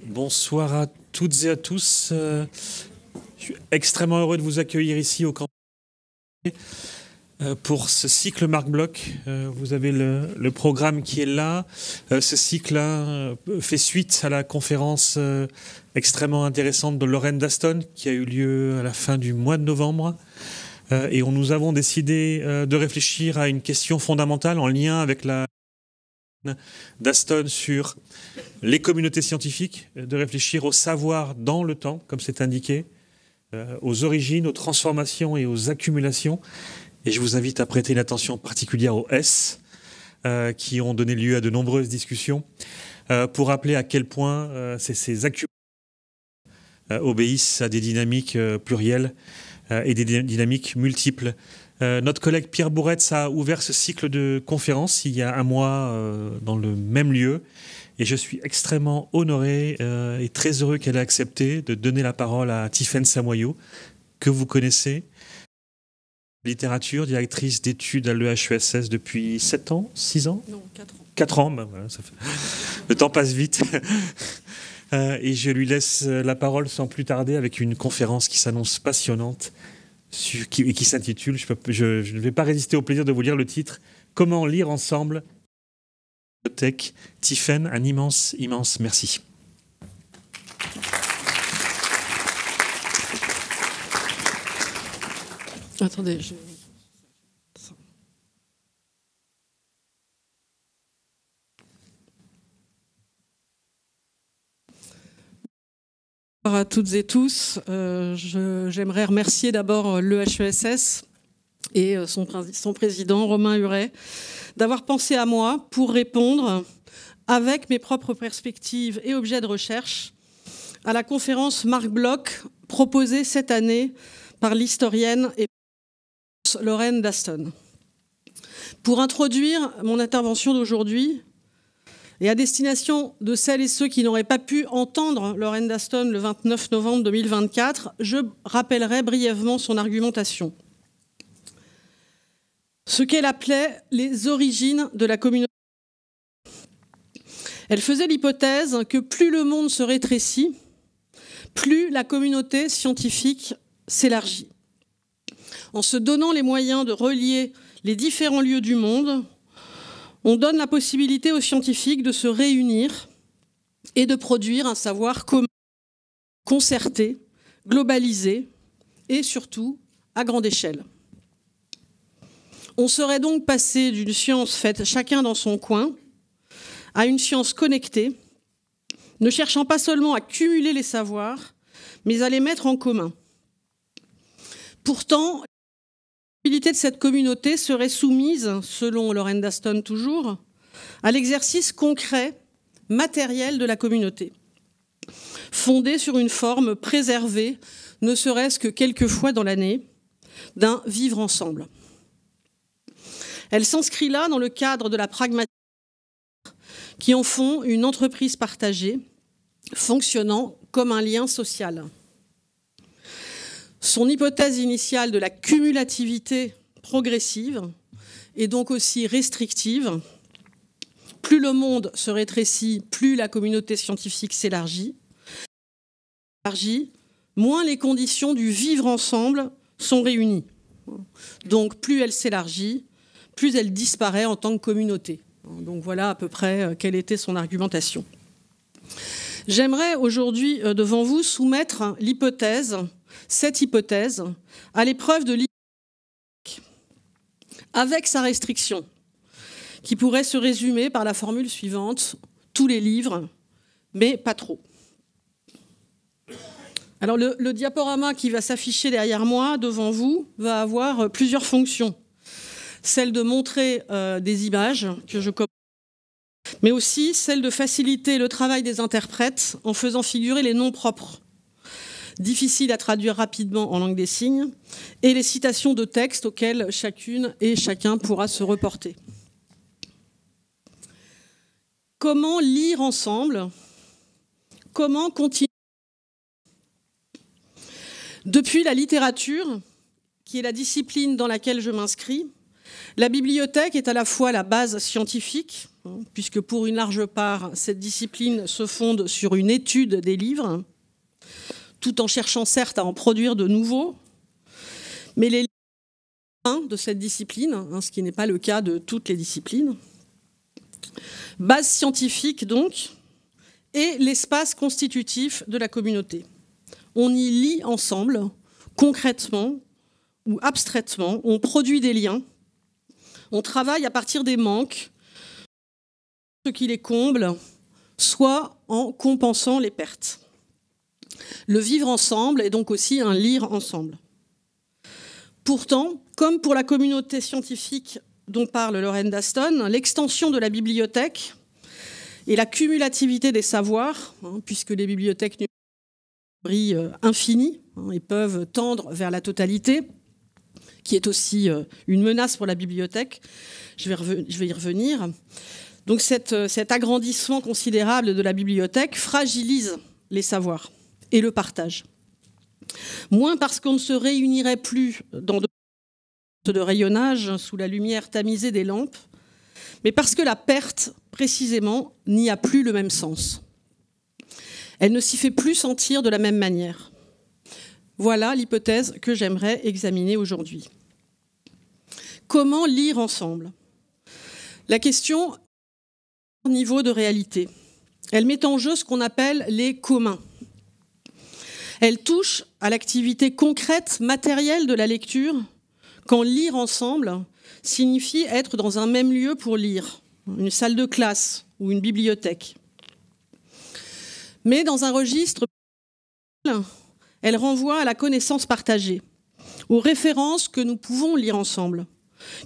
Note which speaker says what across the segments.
Speaker 1: Bonsoir à toutes et à tous. Je suis extrêmement heureux de vous accueillir ici au campus pour ce cycle Marc Bloch. Vous avez le programme qui est là. Ce cycle-là fait suite à la conférence extrêmement intéressante de Lorraine Daston qui a eu lieu à la fin du mois de novembre. Et nous avons décidé de réfléchir à une question fondamentale en lien avec la Daston sur les communautés scientifiques, de réfléchir au savoir dans le temps, comme c'est indiqué, aux origines, aux transformations et aux accumulations. Et je vous invite à prêter une attention particulière aux S, qui ont donné lieu à de nombreuses discussions, pour rappeler à quel point ces accumulations obéissent à des dynamiques plurielles et des dynamiques multiples. Notre collègue Pierre Bouretz a ouvert ce cycle de conférences il y a un mois dans le même lieu. Et je suis extrêmement honoré et très heureux qu'elle ait accepté de donner la parole à Tiffaine Samoyau, que vous connaissez, littérature, directrice d'études à l'EHESS depuis 7 ans, 6 ans ?
Speaker 2: Non, 4 ans.
Speaker 1: 4 ans, ben voilà, le temps passe vite. Et je lui laisse la parole sans plus tarder avec une conférence qui s'annonce passionnante et qui s'intitule, je ne vais pas résister au plaisir de vous lire le titre, « Comment lire ensemble ?» Tech. Tiffaine, un immense merci.
Speaker 2: Attendez, Bonjour à toutes et tous. J'aimerais remercier d'abord l'EHESS et son président, Romain Huret, d'avoir pensé à moi pour répondre, avec mes propres perspectives et objets de recherche, à la conférence Marc Bloch proposée cette année par l'historienne et Lorraine Daston. Pour introduire mon intervention d'aujourd'hui, et à destination de celles et ceux qui n'auraient pas pu entendre Lorraine Daston le 29 novembre 2024, je rappellerai brièvement son argumentation. Ce qu'elle appelait les origines de la communauté. Elle faisait l'hypothèse que plus le monde se rétrécit, plus la communauté scientifique s'élargit. En se donnant les moyens de relier les différents lieux du monde, on donne la possibilité aux scientifiques de se réunir et de produire un savoir commun, concerté, globalisé et surtout à grande échelle. On serait donc passé d'une science faite chacun dans son coin à une science connectée, ne cherchant pas seulement à cumuler les savoirs, mais à les mettre en commun. Pourtant, de cette communauté serait soumise, selon Lorraine Daston toujours, à l'exercice concret, matériel de la communauté, fondé sur une forme préservée, ne serait-ce que quelques fois dans l'année, d'un vivre ensemble. Elle s'inscrit là dans le cadre de la pragmatique qui en font une entreprise partagée, fonctionnant comme un lien social. Son hypothèse initiale de la cumulativité progressive est donc aussi restrictive. Plus le monde se rétrécit, plus la communauté scientifique s'élargit. Moins les conditions du vivre ensemble sont réunies. Donc plus elle s'élargit, plus elle disparaît en tant que communauté. Donc voilà à peu près quelle était son argumentation. J'aimerais aujourd'hui devant vous soumettre cette hypothèse à l'épreuve de l'hypothèse avec sa restriction, qui pourrait se résumer par la formule suivante: tous les livres, mais pas trop. Alors le diaporama qui va s'afficher derrière moi, devant vous, va avoir plusieurs fonctions. Celle de montrer des images que je commence, mais aussi celle de faciliter le travail des interprètes en faisant figurer les noms propres, difficiles à traduire rapidement en langue des signes, et les citations de textes auxquelles chacune et chacun pourra se reporter. Comment lire ensemble ? Comment continuer ? Depuis la littérature, qui est la discipline dans laquelle je m'inscris, la bibliothèque est à la fois la base scientifique, puisque pour une large part, cette discipline se fonde sur une étude des livres, tout en cherchant certes à en produire de nouveaux, mais les livres de cette discipline, ce qui n'est pas le cas de toutes les disciplines, base scientifique donc, et l'espace constitutif de la communauté. On y lit ensemble, concrètement ou abstraitement, on produit des liens, on travaille à partir des manques, ce qui les comble, soit en compensant les pertes. Le vivre ensemble est donc aussi un lire ensemble. Pourtant, comme pour la communauté scientifique dont parle Lorraine Daston, l'extension de la bibliothèque et la cumulativité des savoirs, puisque les bibliothèques numériques sont infinies et peuvent tendre vers la totalité, qui est aussi une menace pour la bibliothèque, je vais y revenir. Donc cet agrandissement considérable de la bibliothèque fragilise les savoirs et le partage. Moins parce qu'on ne se réunirait plus dans de rayonnage sous la lumière tamisée des lampes, mais parce que la perte, précisément, n'y a plus le même sens. Elle ne s'y fait plus sentir de la même manière. Voilà l'hypothèse que j'aimerais examiner aujourd'hui. Comment lire ensemble ? La question au niveau de réalité. Elle met en jeu ce qu'on appelle les communs. Elle touche à l'activité concrète, matérielle de la lecture, quand lire ensemble signifie être dans un même lieu pour lire, une salle de classe ou une bibliothèque. Mais dans un registre, elle renvoie à la connaissance partagée, aux références que nous pouvons lire ensemble,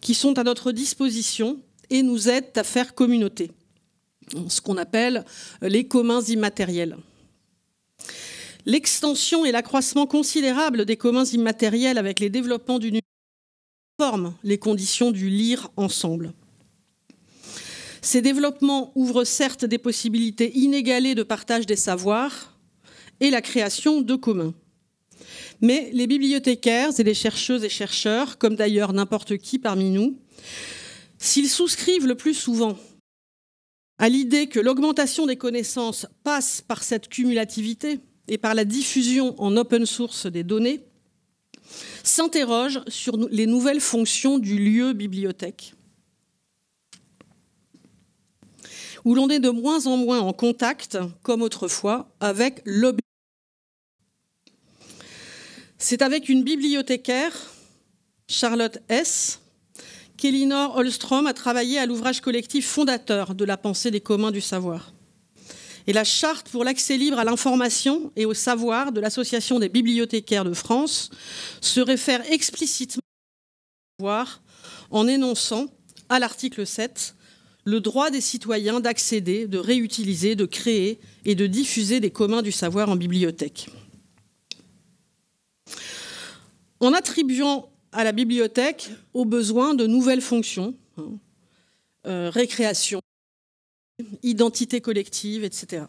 Speaker 2: qui sont à notre disposition et nous aident à faire communauté, ce qu'on appelle les communs immatériels. L'extension et l'accroissement considérable des communs immatériels avec les développements du numérique forment les conditions du lire ensemble. Ces développements ouvrent certes des possibilités inégalées de partage des savoirs et la création de communs. Mais les bibliothécaires et les chercheuses et chercheurs, comme d'ailleurs n'importe qui parmi nous, s'ils souscrivent le plus souvent à l'idée que l'augmentation des connaissances passe par cette cumulativité et par la diffusion en open source des données, s'interrogent sur les nouvelles fonctions du lieu bibliothèque, où l'on est de moins en moins en contact, comme autrefois, avec l'objet. C'est avec une bibliothécaire, Charlotte Hess, qu'Elinor Holmstrom a travaillé à l'ouvrage collectif fondateur de la pensée des communs du savoir. Et la charte pour l'accès libre à l'information et au savoir de l'Association des bibliothécaires de France se réfère explicitement au savoir en énonçant, à l'article 7, le droit des citoyens d'accéder, de réutiliser, de créer et de diffuser des communs du savoir en bibliothèque. En attribuant à la bibliothèque au besoin de nouvelles fonctions, récréation, identité collective, etc.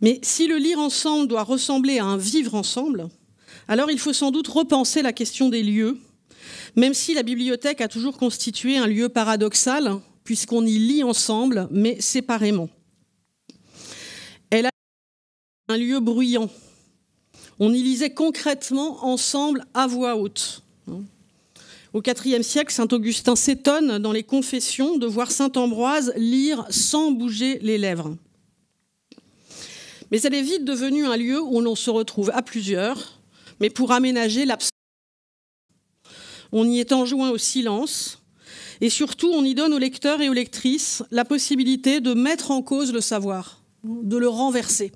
Speaker 2: Mais si le lire ensemble doit ressembler à un vivre ensemble, alors il faut sans doute repenser la question des lieux, même si la bibliothèque a toujours constitué un lieu paradoxal, puisqu'on y lit ensemble, mais séparément. Elle a un lieu bruyant. On y lisait concrètement ensemble à voix haute. Au IVe siècle, saint Augustin s'étonne dans les Confessions de voir saint Ambroise lire sans bouger les lèvres. Mais elle est vite devenue un lieu où l'on se retrouve à plusieurs, mais pour aménager l'absence. On y est enjoint au silence, et surtout on y donne aux lecteurs et aux lectrices la possibilité de mettre en cause le savoir, de le renverser.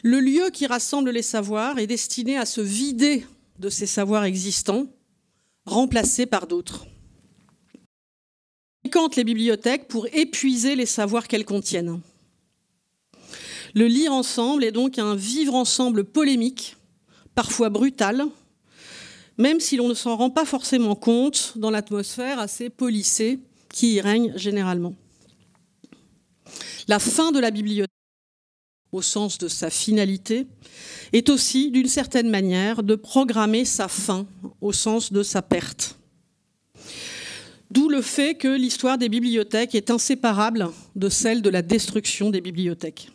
Speaker 2: Le lieu qui rassemble les savoirs est destiné à se vider de ces savoirs existants, remplacés par d'autres. Fréquentent les bibliothèques pour épuiser les savoirs qu'elles contiennent. Le lire ensemble est donc un vivre ensemble polémique, parfois brutal, même si l'on ne s'en rend pas forcément compte dans l'atmosphère assez policée qui y règne généralement. La fin de la bibliothèque, au sens de sa finalité, est aussi, d'une certaine manière, de programmer sa fin, au sens de sa perte. D'où le fait que l'histoire des bibliothèques est inséparable de celle de la destruction des bibliothèques.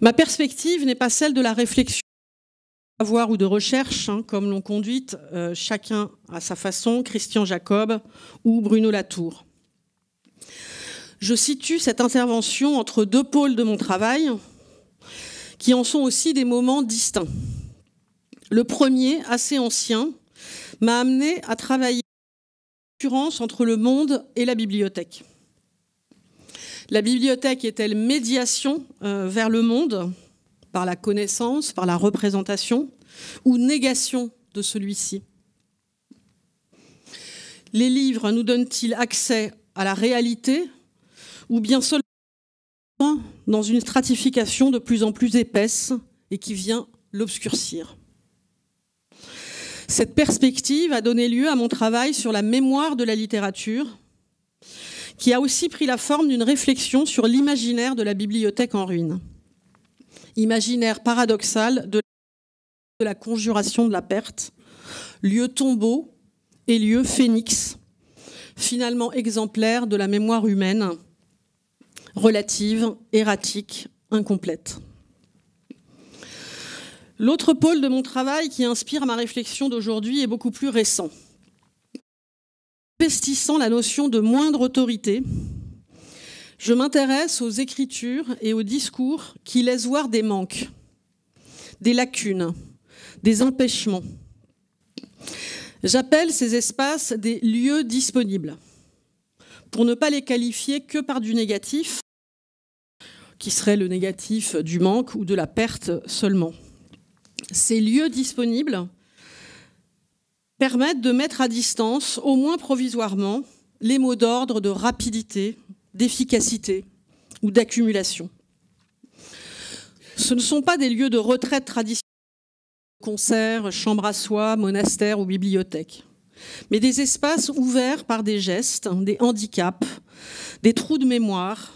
Speaker 2: Ma perspective n'est pas celle de la réflexion savoir ou de recherche, comme l'ont conduite chacun à sa façon, Christian Jacob ou Bruno Latour. Je situe cette intervention entre deux pôles de mon travail, qui en sont aussi des moments distincts. Le premier, assez ancien, m'a amené à travailler en concurrence entre le monde et la bibliothèque. La bibliothèque est-elle médiation vers le monde, par la connaissance, par la représentation, ou négation de celui-ci? Les livres nous donnent-ils accès à la réalité, ou bien seulement dans une stratification de plus en plus épaisse et qui vient l'obscurcir? Cette perspective a donné lieu à mon travail sur la mémoire de la littérature, qui a aussi pris la forme d'une réflexion sur l'imaginaire de la bibliothèque en ruine. Imaginaire paradoxal de la conjuration de la perte, lieu tombeau et lieu phénix, finalement exemplaire de la mémoire humaine, relative, erratique, incomplète. L'autre pôle de mon travail qui inspire ma réflexion d'aujourd'hui est beaucoup plus récent. Investissant la notion de moindre autorité, je m'intéresse aux écritures et aux discours qui laissent voir des manques, des lacunes, des empêchements. J'appelle ces espaces des lieux disponibles, pour ne pas les qualifier que par du négatif, qui serait le négatif du manque ou de la perte seulement. Ces lieux disponibles permettent de mettre à distance, au moins provisoirement, les mots d'ordre de rapidité, d'efficacité ou d'accumulation. Ce ne sont pas des lieux de retraite traditionnels, concerts, chambres à soie, monastères ou bibliothèques, mais des espaces ouverts par des gestes, des handicaps, des trous de mémoire,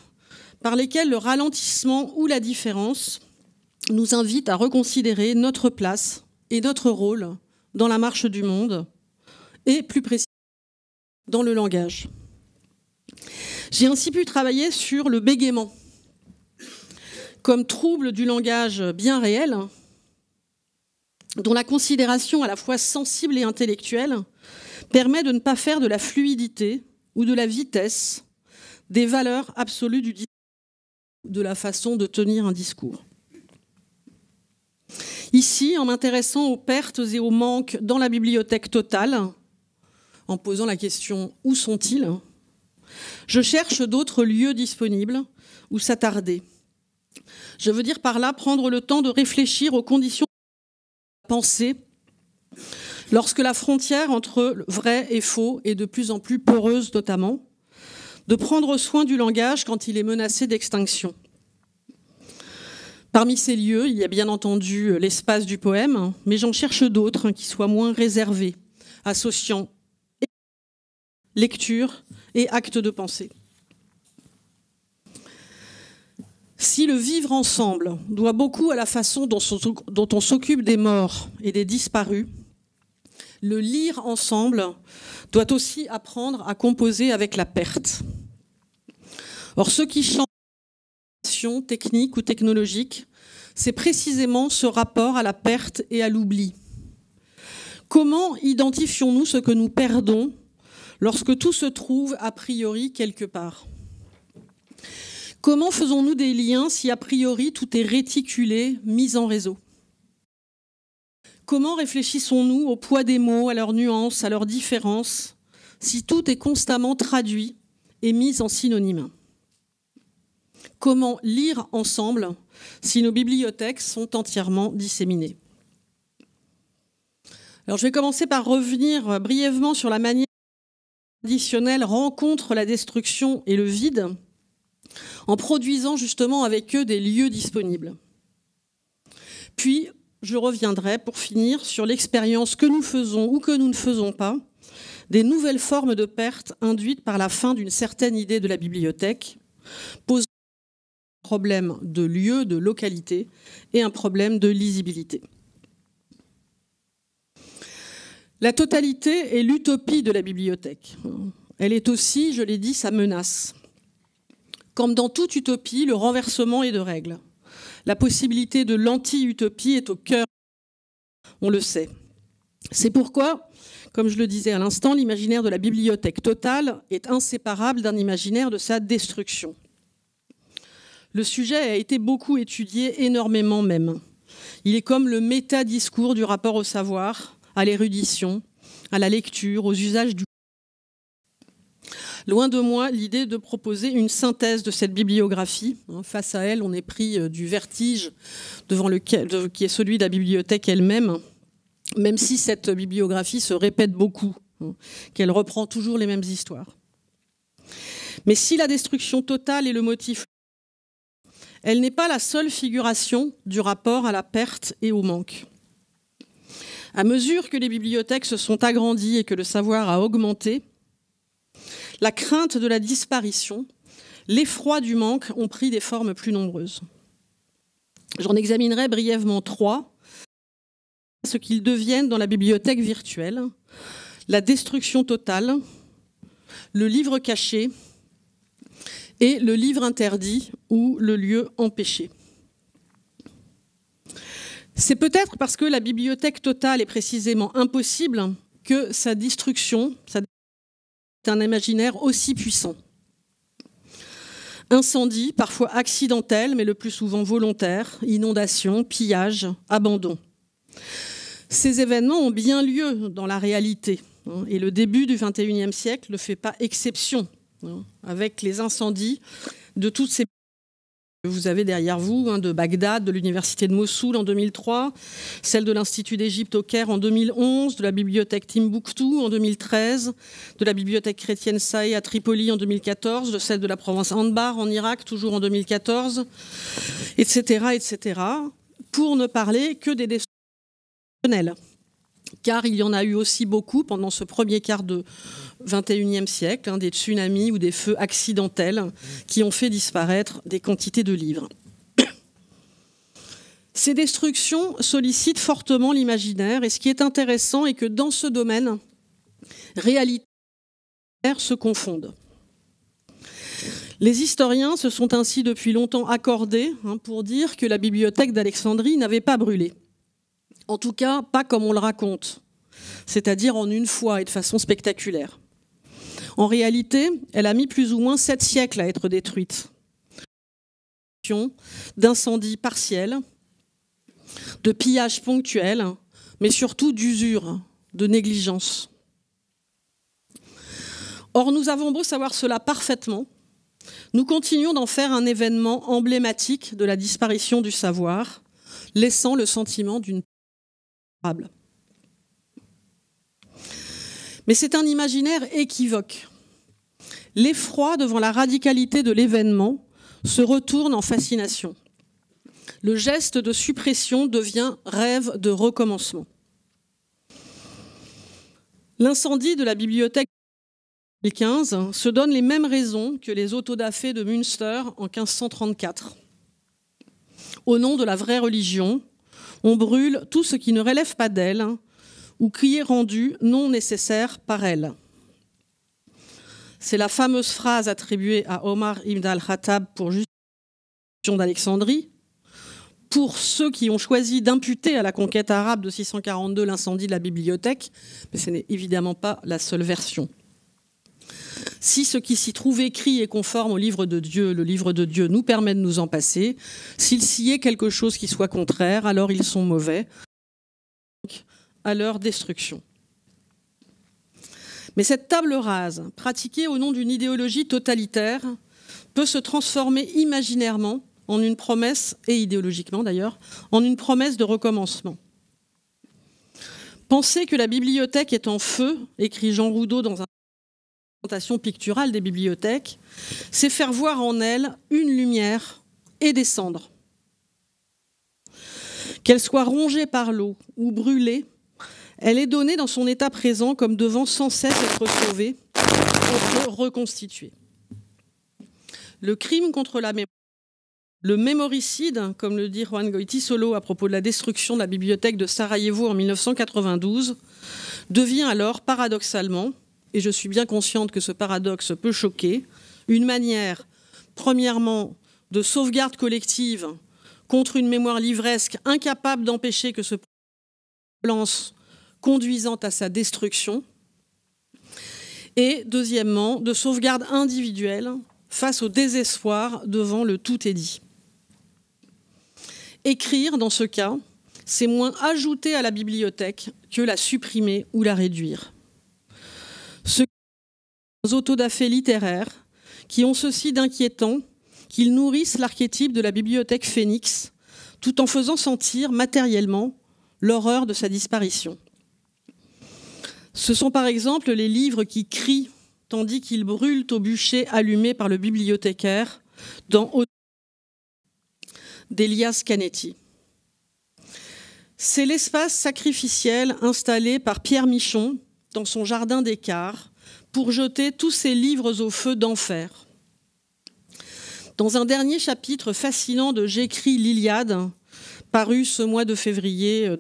Speaker 2: par lesquels le ralentissement ou la différence nous invite à reconsidérer notre place et notre rôle dans la marche du monde, et plus précisément dans le langage. J'ai ainsi pu travailler sur le bégaiement, comme trouble du langage bien réel, dont la considération à la fois sensible et intellectuelle permet de ne pas faire de la fluidité ou de la vitesse des valeurs absolues du discours, de la façon de tenir un discours. Ici, en m'intéressant aux pertes et aux manques dans la bibliothèque totale, en posant la question « où sont-ils ?», je cherche d'autres lieux disponibles où s'attarder. Je veux dire par là prendre le temps de réfléchir aux conditions de la pensée lorsque la frontière entre vrai et faux est de plus en plus poreuse notamment, de prendre soin du langage quand il est menacé d'extinction. Parmi ces lieux, il y a bien entendu l'espace du poème, mais j'en cherche d'autres qui soient moins réservés, associant lecture et acte de pensée. Si le vivre ensemble doit beaucoup à la façon dont on s'occupe des morts et des disparus, le lire ensemble doit aussi apprendre à composer avec la perte. Or, ce qui change technique ou technologique, c'est précisément ce rapport à la perte et à l'oubli. Comment identifions-nous ce que nous perdons lorsque tout se trouve a priori quelque part? Comment faisons-nous des liens si a priori tout est réticulé, mis en réseau? Comment réfléchissons-nous au poids des mots, à leurs nuances, à leurs différences, si tout est constamment traduit et mis en synonyme? Comment lire ensemble si nos bibliothèques sont entièrement disséminées? Alors, je vais commencer par revenir brièvement sur la manière dont les traditionnels rencontrent la destruction et le vide, en produisant justement avec eux des lieux disponibles. Puis, je reviendrai pour finir sur l'expérience que nous faisons ou que nous ne faisons pas des nouvelles formes de perte induites par la fin d'une certaine idée de la bibliothèque, posant un problème de lieu, de localité et un problème de lisibilité. La totalité est l'utopie de la bibliothèque. Elle est aussi, je l'ai dit, sa menace. Comme dans toute utopie, le renversement est de règle. La possibilité de l'anti-utopie est au cœur, on le sait. C'est pourquoi, comme je le disais à l'instant, l'imaginaire de la bibliothèque totale est inséparable d'un imaginaire de sa destruction. Le sujet a été beaucoup étudié, énormément même. Il est comme le métadiscours du rapport au savoir, à l'érudition, à la lecture, aux usages du... Loin de moi l'idée de proposer une synthèse de cette bibliographie. Face à elle, on est pris du vertige qui est celui de la bibliothèque elle-même, même si cette bibliographie se répète beaucoup, qu'elle reprend toujours les mêmes histoires. Mais si la destruction totale est le motif, elle n'est pas la seule figuration du rapport à la perte et au manque. À mesure que les bibliothèques se sont agrandies et que le savoir a augmenté, la crainte de la disparition, l'effroi du manque ont pris des formes plus nombreuses. J'en examinerai brièvement 3, ce qu'ils deviennent dans la bibliothèque virtuelle: la destruction totale, le livre caché et le livre interdit ou le lieu empêché. C'est peut-être parce que la bibliothèque totale est précisément impossible que sa destruction est un imaginaire aussi puissant. Incendie, parfois accidentel, mais le plus souvent volontaire, inondation, pillage, abandon. Ces événements ont bien lieu dans la réalité, et le début du XXIe siècle ne fait pas exception, avec les incendies de toutes ces... Vous avez derrière vous de Bagdad, de l'université de Mossoul en 2003, celle de l'Institut d'Égypte au Caire en 2011, de la bibliothèque Timbuktu en 2013, de la bibliothèque chrétienne Saï à Tripoli en 2014, de celle de la province Anbar en Irak, toujours en 2014, etc., etc., pour ne parler que des destructions, car il y en a eu aussi beaucoup pendant ce premier quart de XXIe siècle, des tsunamis ou des feux accidentels qui ont fait disparaître des quantités de livres. Ces destructions sollicitent fortement l'imaginaire, et ce qui est intéressant est que dans ce domaine, réalité et imaginaire se confondent. Les historiens se sont ainsi depuis longtemps accordés pour dire que la bibliothèque d'Alexandrie n'avait pas brûlé. En tout cas, pas comme on le raconte, c'est-à-dire en une fois et de façon spectaculaire. En réalité, elle a mis plus ou moins 7 siècles à être détruite. D'incendies partiels, de pillages ponctuels, mais surtout d'usure, de négligence. Or, nous avons beau savoir cela parfaitement, nous continuons d'en faire un événement emblématique de la disparition du savoir, laissant le sentiment d'une... Mais c'est un imaginaire équivoque. L'effroi devant la radicalité de l'événement se retourne en fascination. Le geste de suppression devient rêve de recommencement. L'incendie de la bibliothèque de 2015 se donne les mêmes raisons que les autodafés de Münster en 1534. Au nom de la vraie religion, on brûle tout ce qui ne relève pas d'elle ou qui est rendu non nécessaire par elle. C'est la fameuse phrase attribuée à Omar ibn al-Khattab pour justification d'Alexandrie. Pour ceux qui ont choisi d'imputer à la conquête arabe de 642 l'incendie de la bibliothèque, mais ce n'est évidemment pas la seule version. Si ce qui s'y trouve écrit est conforme au livre de Dieu, le livre de Dieu nous permet de nous en passer. S'il s'y est quelque chose qui soit contraire, alors ils sont mauvais, à leur destruction. Mais cette table rase, pratiquée au nom d'une idéologie totalitaire, peut se transformer imaginairement en une promesse, et idéologiquement d'ailleurs, en une promesse de recommencement. Penser que la bibliothèque est en feu, écrit Jean Roudot dans une présentation picturale des bibliothèques, c'est faire voir en elle une lumière et des cendres. Qu'elle soit rongée par l'eau ou brûlée, elle est donnée dans son état présent comme devant sans cesse être sauvée, être reconstituée. Le crime contre la mémoire, le mémoricide, comme le dit Juan Goytisolo à propos de la destruction de la bibliothèque de Sarajevo en 1992, devient alors paradoxalement, et je suis bien consciente que ce paradoxe peut choquer, une manière, premièrement, de sauvegarde collective contre une mémoire livresque incapable d'empêcher que ce lance conduisant à sa destruction, et deuxièmement, de sauvegarde individuelle face au désespoir devant le tout est dit. Écrire, dans ce cas, c'est moins ajouter à la bibliothèque que la supprimer ou la réduire. Ceux autodafés littéraires qui ont ceci d'inquiétant qu'ils nourrissent l'archétype de la bibliothèque phénix tout en faisant sentir matériellement l'horreur de sa disparition. Ce sont par exemple les livres qui crient tandis qu'ils brûlent au bûcher allumé par le bibliothécaire dans d'Elias Canetti. C'est l'espace sacrificiel installé par Pierre Michon dans son jardin d'écart pour jeter tous ses livres au feu d'enfer. Dans un dernier chapitre fascinant de J'écris l'Iliade, paru ce mois de février,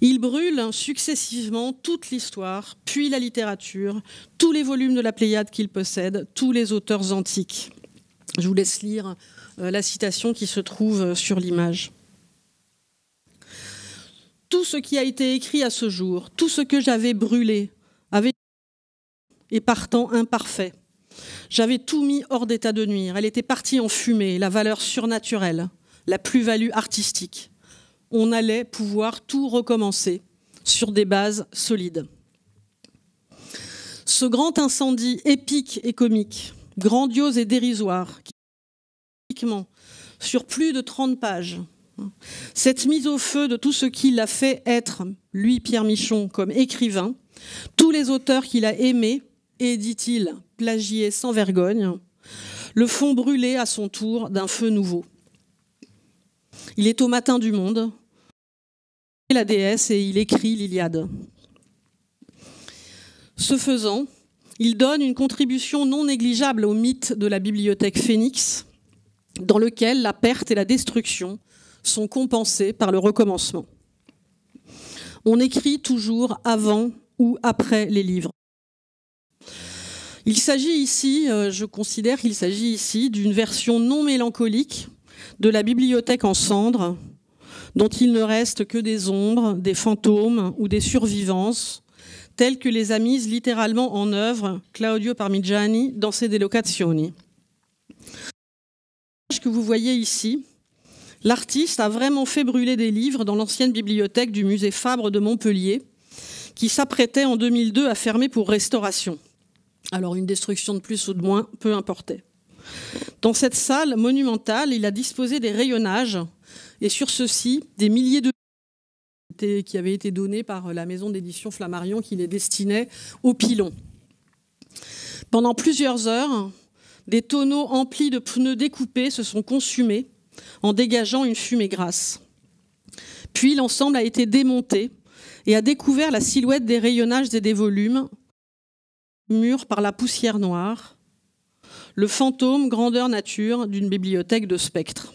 Speaker 2: il brûle successivement toute l'histoire, puis la littérature, tous les volumes de la Pléiade qu'il possède, tous les auteurs antiques. Je vous laisse lire la citation qui se trouve sur l'image. Tout ce qui a été écrit à ce jour, tout ce que j'avais brûlé, avait et partant imparfait. J'avais tout mis hors d'état de nuire. Elle était partie en fumée, la valeur surnaturelle, la plus-value artistique. On allait pouvoir tout recommencer sur des bases solides. Ce grand incendie épique et comique, grandiose et dérisoire, sur plus de 30 pages, cette mise au feu de tout ce qu'il a fait être, lui, Pierre Michon, comme écrivain, tous les auteurs qu'il a aimés et, dit-il, plagiés sans vergogne, le font brûler à son tour d'un feu nouveau. Il est au matin du monde, la déesse, et il écrit l'Iliade. Ce faisant, il donne une contribution non négligeable au mythe de la bibliothèque phénix, dans lequel la perte et la destruction sont compensées par le recommencement. On écrit toujours avant ou après les livres. Il s'agit ici, je considère qu'il s'agit ici d'une version non mélancolique de la bibliothèque en cendres, dont il ne reste que des ombres, des fantômes ou des survivances, telles que les a mises littéralement en œuvre Claudio Parmigiani dans ses De Locazioni. Que vous voyez ici, l'artiste a vraiment fait brûler des livres dans l'ancienne bibliothèque du musée Fabre de Montpellier, qui s'apprêtait en 2002 à fermer pour restauration. Alors une destruction de plus ou de moins, peu importait. Dans cette salle monumentale, il a disposé des rayonnages, et sur ceux-ci, des milliers de qui avaient été donnés par la maison d'édition Flammarion qui les destinait aux pilons. Pendant plusieurs heures, des tonneaux emplis de pneus découpés se sont consumés en dégageant une fumée grasse. Puis l'ensemble a été démonté et a découvert la silhouette des rayonnages et des volumes, mûrs par la poussière noire, le fantôme grandeur nature d'une bibliothèque de spectres.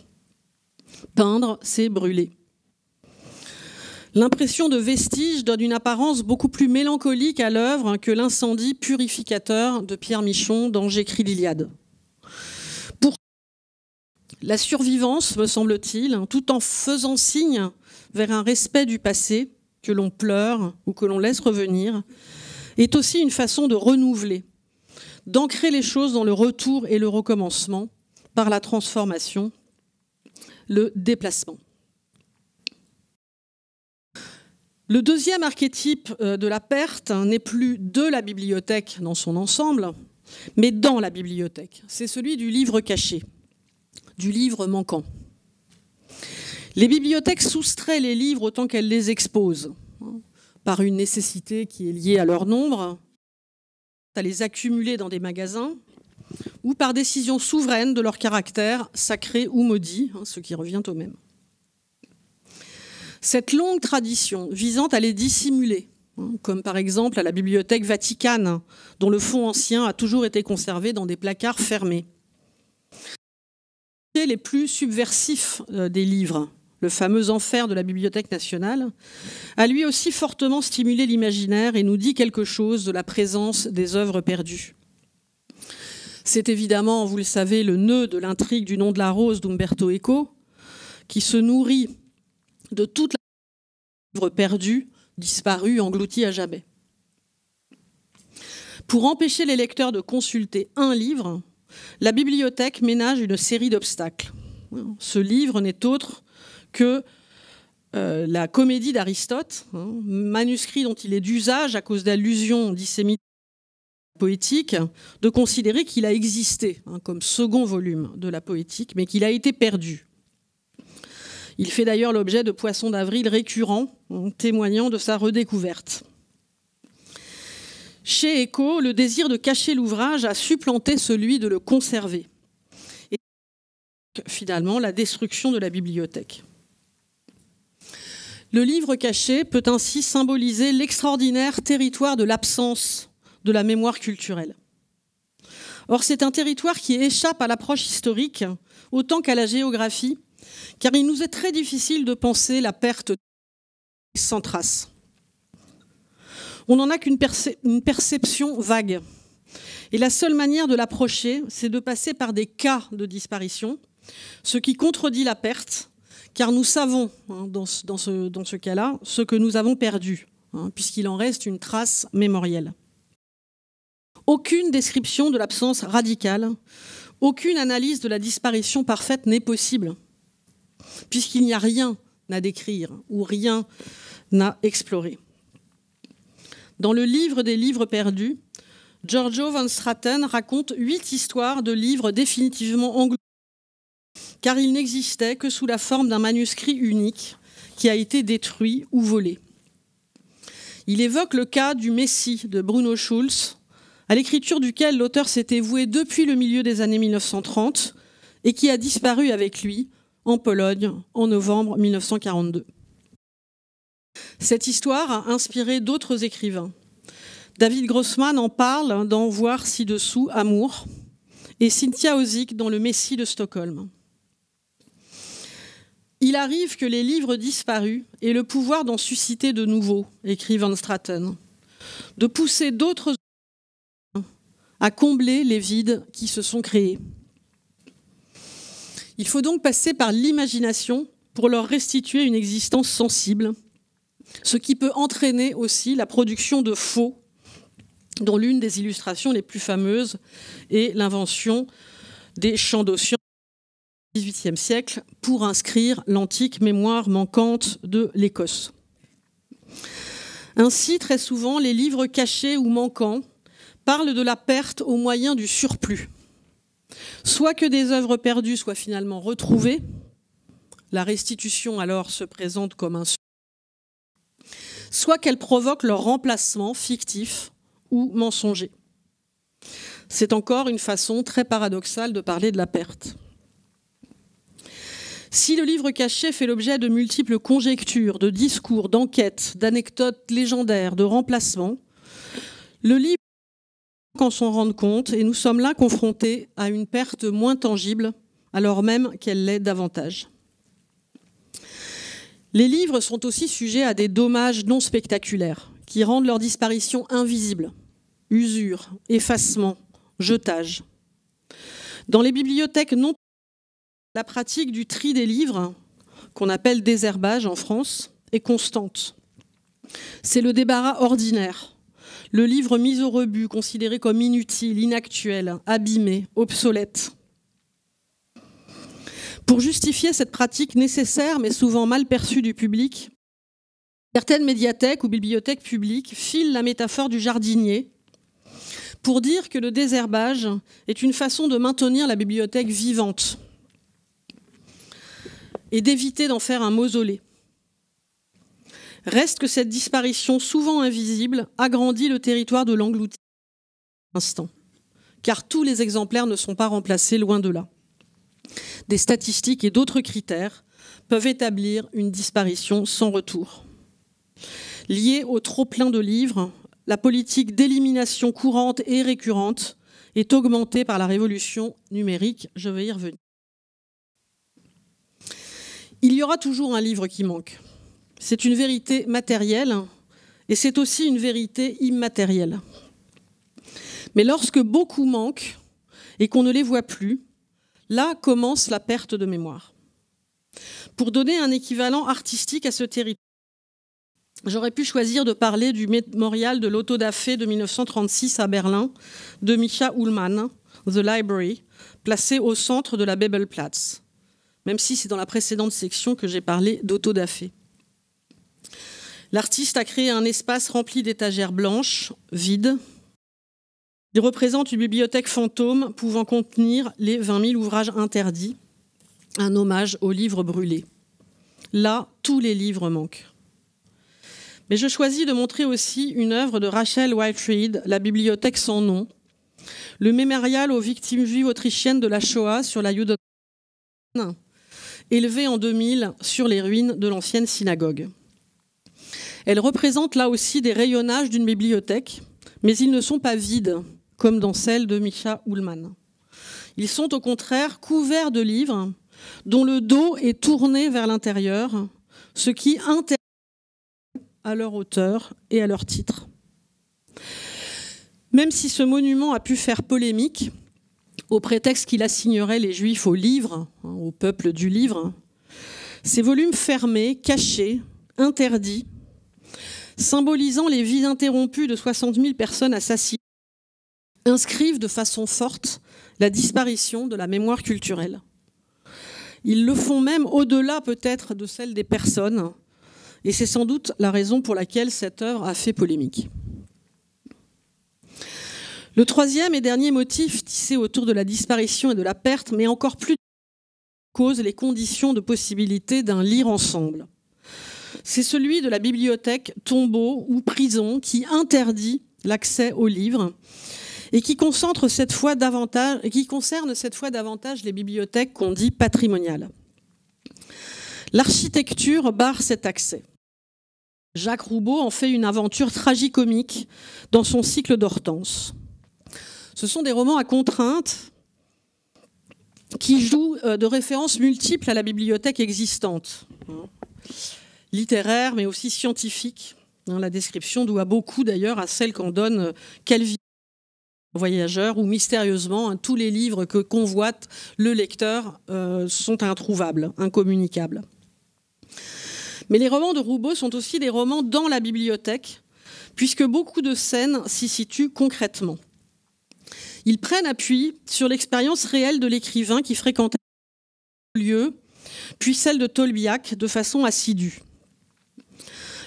Speaker 2: Peindre, c'est brûler. L'impression de vestige donne une apparence beaucoup plus mélancolique à l'œuvre que l'incendie purificateur de Pierre Michon dans J'écris l'Iliade. Pour la survivance, me semble-t-il, tout en faisant signe vers un respect du passé que l'on pleure ou que l'on laisse revenir, est aussi une façon de renouveler, d'ancrer les choses dans le retour et le recommencement par la transformation, le déplacement. Le deuxième archétype de la perte n'est plus de la bibliothèque dans son ensemble, mais dans la bibliothèque. C'est celui du livre caché, du livre manquant. Les bibliothèques soustraient les livres autant qu'elles les exposent, par une nécessité qui est liée à leur nombre, à les accumuler dans des magasins, ou par décision souveraine de leur caractère sacré ou maudit, ce qui revient au même. Cette longue tradition visant à les dissimuler, comme par exemple à la bibliothèque Vaticane, dont le fond ancien a toujours été conservé dans des placards fermés. Les plus subversifs des livres, le fameux enfer de la Bibliothèque nationale, a lui aussi fortement stimulé l'imaginaire et nous dit quelque chose de la présence des œuvres perdues. C'est évidemment, vous le savez, le nœud de l'intrigue du Nom de la rose d'Umberto Eco, qui se nourrit de toute la œuvre perdue, disparue, engloutie à jamais. Pour empêcher les lecteurs de consulter un livre, la bibliothèque ménage une série d'obstacles. Ce livre n'est autre que la Comédie d'Aristote, manuscrit dont il est d'usage, à cause d'allusions disséminées poétiques, de considérer qu'il a existé comme second volume de la poétique, mais qu'il a été perdu. Il fait d'ailleurs l'objet de poissons d'avril récurrents, témoignant de sa redécouverte. Chez Eco, le désir de cacher l'ouvrage a supplanté celui de le conserver. Et finalement, la destruction de la bibliothèque. Le livre caché peut ainsi symboliser l'extraordinaire territoire de l'absence de la mémoire culturelle. Or, c'est un territoire qui échappe à l'approche historique autant qu'à la géographie, car il nous est très difficile de penser la perte sans trace. On n'en a qu'une perception vague. Et la seule manière de l'approcher, c'est de passer par des cas de disparition, ce qui contredit la perte, car nous savons, dans ce cas-là, ce que nous avons perdu, puisqu'il en reste une trace mémorielle. Aucune description de l'absence radicale, aucune analyse de la disparition parfaite n'est possible, puisqu'il n'y a rien à décrire ou rien à explorer. Dans le livre des livres perdus, Giorgio van Straten raconte 8 histoires de livres définitivement engloutis, car il n'existait que sous la forme d'un manuscrit unique qui a été détruit ou volé. Il évoque le cas du Messie de Bruno Schulz, à l'écriture duquel l'auteur s'était voué depuis le milieu des années 1930 et qui a disparu avec lui en Pologne en novembre 1942. Cette histoire a inspiré d'autres écrivains. David Grossman en parle dans Voir ci-dessous, Amour, et Cynthia Ozick dans Le Messie de Stockholm. Il arrive que les livres disparus aient le pouvoir d'en susciter de nouveaux, écrit Van Straten, de pousser d'autres à combler les vides qui se sont créés. Il faut donc passer par l'imagination pour leur restituer une existence sensible, ce qui peut entraîner aussi la production de faux, dont l'une des illustrations les plus fameuses est l'invention des champs d'Ossian au XVIIIe siècle pour inscrire l'antique mémoire manquante de l'Écosse. Ainsi, très souvent, les livres cachés ou manquants parlent de la perte au moyen du surplus. Soit que des œuvres perdues soient finalement retrouvées, la restitution alors se présente comme un surplus, soit qu'elles provoquent leur remplacement fictif ou mensonger. C'est encore une façon très paradoxale de parler de la perte. Si le livre caché fait l'objet de multiples conjectures, de discours, d'enquêtes, d'anecdotes légendaires, de remplacements, le livre qu'en s'en rendre compte, et nous sommes là confrontés à une perte moins tangible, alors même qu'elle l'est davantage. Les livres sont aussi sujets à des dommages non spectaculaires, qui rendent leur disparition invisible. Usure, effacement, jetage. Dans les bibliothèques non, la pratique du tri des livres, qu'on appelle désherbage en France, est constante. C'est le débarras ordinaire. Le livre mis au rebut, considéré comme inutile, inactuel, abîmé, obsolète. Pour justifier cette pratique nécessaire, mais souvent mal perçue du public, certaines médiathèques ou bibliothèques publiques filent la métaphore du jardinier pour dire que le désherbage est une façon de maintenir la bibliothèque vivante et d'éviter d'en faire un mausolée. Reste que cette disparition, souvent invisible, agrandit le territoire de l'englouti à l'instant, car tous les exemplaires ne sont pas remplacés, loin de là. Des statistiques et d'autres critères peuvent établir une disparition sans retour. Liée au trop-plein de livres, la politique d'élimination courante et récurrente est augmentée par la révolution numérique. Je vais y revenir. Il y aura toujours un livre qui manque. C'est une vérité matérielle et c'est aussi une vérité immatérielle. Mais lorsque beaucoup manquent et qu'on ne les voit plus, là commence la perte de mémoire. Pour donner un équivalent artistique à ce territoire, j'aurais pu choisir de parler du mémorial de l'Auto-da-Fé de 1936 à Berlin, de Micha Ullmann, The Library, placé au centre de la Bebelplatz, même si c'est dans la précédente section que j'ai parlé d'Auto-da-Fé. L'artiste a créé un espace rempli d'étagères blanches, vides. Il représente une bibliothèque fantôme pouvant contenir les 20 000 ouvrages interdits, un hommage aux livres brûlés. Là, tous les livres manquent. Mais je choisis de montrer aussi une œuvre de Rachel Whiteread, La bibliothèque sans nom, le mémorial aux victimes juives autrichiennes de la Shoah sur la Judenstraße, élevé en 2000 sur les ruines de l'ancienne synagogue. Elle représente là aussi des rayonnages d'une bibliothèque, mais ils ne sont pas vides, comme dans celle de Micha Ullmann. Ils sont au contraire couverts de livres dont le dos est tourné vers l'intérieur, ce qui intéresse à leur auteur et à leur titre. Même si ce monument a pu faire polémique, au prétexte qu'il assignerait les Juifs au livre, au peuple du livre, ces volumes fermés, cachés, interdits, symbolisant les vies interrompues de 60 000 personnes assassinées, inscrivent de façon forte la disparition de la mémoire culturelle. Ils le font même au-delà peut-être de celle des personnes, et c'est sans doute la raison pour laquelle cette œuvre a fait polémique. Le troisième et dernier motif tissé autour de la disparition et de la perte met encore plus en cause les conditions de possibilité d'un lire ensemble. C'est celui de la bibliothèque, tombeau ou prison qui interdit l'accès aux livres et qui concerne cette fois davantage les bibliothèques qu'on dit patrimoniales. L'architecture barre cet accès. Jacques Roubaud en fait une aventure tragicomique dans son cycle d'Hortense. Ce sont des romans à contraintes qui jouent de références multiples à la bibliothèque existante, littéraire mais aussi scientifique. La description doit beaucoup d'ailleurs à celle qu'en donne Calvin, Voyageur, où mystérieusement tous les livres que convoite le lecteur sont introuvables, incommunicables. Mais les romans de Roubaud sont aussi des romans dans la bibliothèque, puisque beaucoup de scènes s'y situent concrètement. Ils prennent appui sur l'expérience réelle de l'écrivain qui fréquentait le lieu, puis celle de Tolbiac de façon assidue.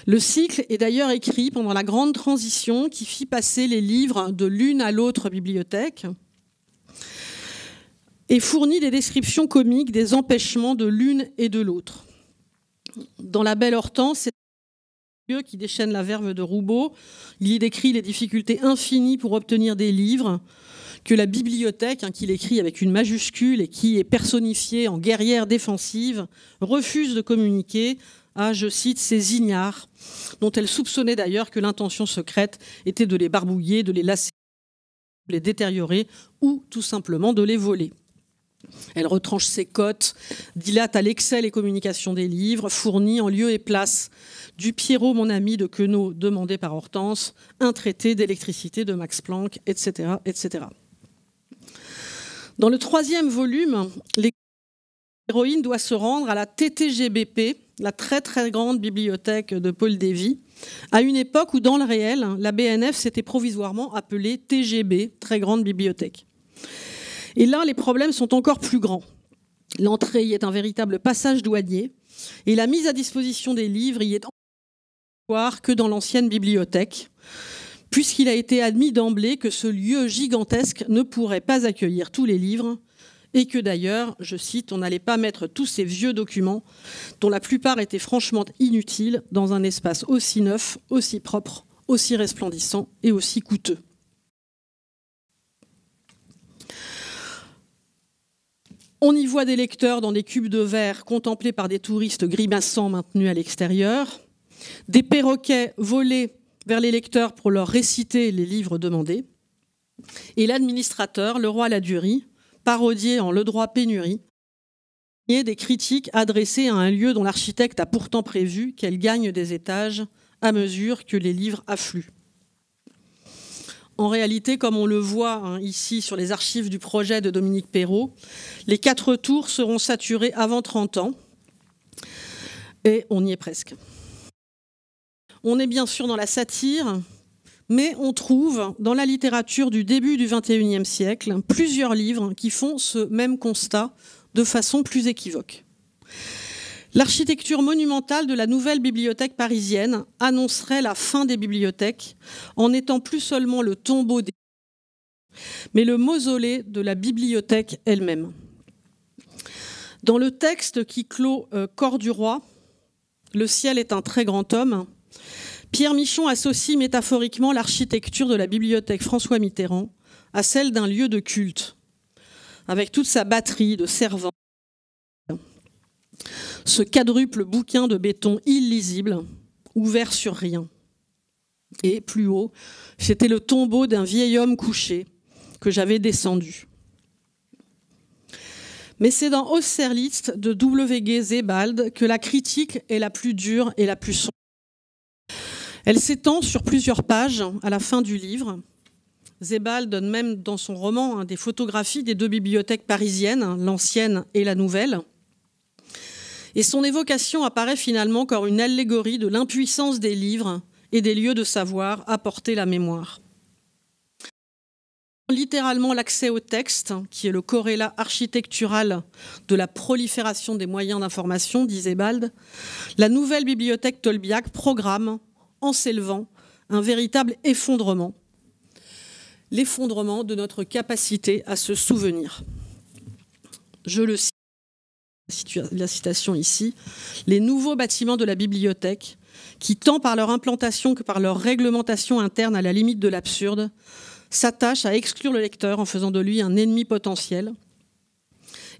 Speaker 2: Le cycle est d'ailleurs écrit pendant la grande transition qui fit passer les livres de l'une à l'autre bibliothèque et fournit des descriptions comiques des empêchements de l'une et de l'autre. Dans La Belle Hortense, c'est un lieu qui déchaîne la verve de Roubaud. Il y décrit les difficultés infinies pour obtenir des livres que la bibliothèque, qu'il écrit avec une majuscule et qui est personnifiée en guerrière défensive, refuse de communiquer à, je cite, ces ignares, dont elle soupçonnait d'ailleurs que l'intention secrète était de les barbouiller, de les lasser, de les détériorer ou tout simplement de les voler. Elle retranche ses cotes, dilate à l'excès les communications des livres, fournit en lieu et place du Pierrot, mon ami, de Queneau, demandé par Hortense, un traité d'électricité de Max Planck, etc., etc. Dans le troisième volume, l'héroïne doit se rendre à la TTGBP, la très très grande bibliothèque de Paul Davy, à une époque où dans le réel, la BNF s'était provisoirement appelée TGB, très grande bibliothèque. Et là, les problèmes sont encore plus grands. L'entrée y est un véritable passage douanier et la mise à disposition des livres y est encore que dans l'ancienne bibliothèque, puisqu'il a été admis d'emblée que ce lieu gigantesque ne pourrait pas accueillir tous les livres et que d'ailleurs, je cite, on n'allait pas mettre tous ces vieux documents, dont la plupart étaient franchement inutiles, dans un espace aussi neuf, aussi propre, aussi resplendissant et aussi coûteux. On y voit des lecteurs dans des cubes de verre contemplés par des touristes grimaçants maintenus à l'extérieur, des perroquets volés vers les lecteurs pour leur réciter les livres demandés, et l'administrateur, le roi Ladurie, parodié en Le droit pénurie, des critiques adressées à un lieu dont l'architecte a pourtant prévu qu'elle gagne des étages à mesure que les livres affluent. En réalité, comme on le voit ici sur les archives du projet de Dominique Perrault, les 4 tours seront saturées avant 30 ans, et on y est presque. On est bien sûr dans la satire, mais on trouve dans la littérature du début du XXIe siècle plusieurs livres qui font ce même constat de façon plus équivoque. L'architecture monumentale de la nouvelle bibliothèque parisienne annoncerait la fin des bibliothèques en n'étant plus seulement le tombeau des mais le mausolée de la bibliothèque elle-même. Dans le texte qui clôt Corps du roi, Le ciel est un très grand homme, Pierre Michon associe métaphoriquement l'architecture de la bibliothèque François Mitterrand à celle d'un lieu de culte, avec toute sa batterie de servants. Ce quadruple bouquin de béton illisible, ouvert sur rien. Et plus haut, c'était le tombeau d'un vieil homme couché que j'avais descendu. Mais c'est dans Austerlitz de W.G. Sebald que la critique est la plus dure et la plus sombre. Elle s'étend sur plusieurs pages à la fin du livre. Sebald donne même dans son roman des photographies des 2 bibliothèques parisiennes, l'ancienne et la nouvelle. Et son évocation apparaît finalement comme une allégorie de l'impuissance des livres et des lieux de savoir à porter la mémoire. Littéralement l'accès au texte, qui est le corrélat architectural de la prolifération des moyens d'information, dit Sebald, la nouvelle bibliothèque Tolbiac programme, en s'élevant, un véritable effondrement. L'effondrement de notre capacité à se souvenir. Je le cite. La citation ici, les nouveaux bâtiments de la bibliothèque, qui tant par leur implantation que par leur réglementation interne à la limite de l'absurde, s'attachent à exclure le lecteur en faisant de lui un ennemi potentiel,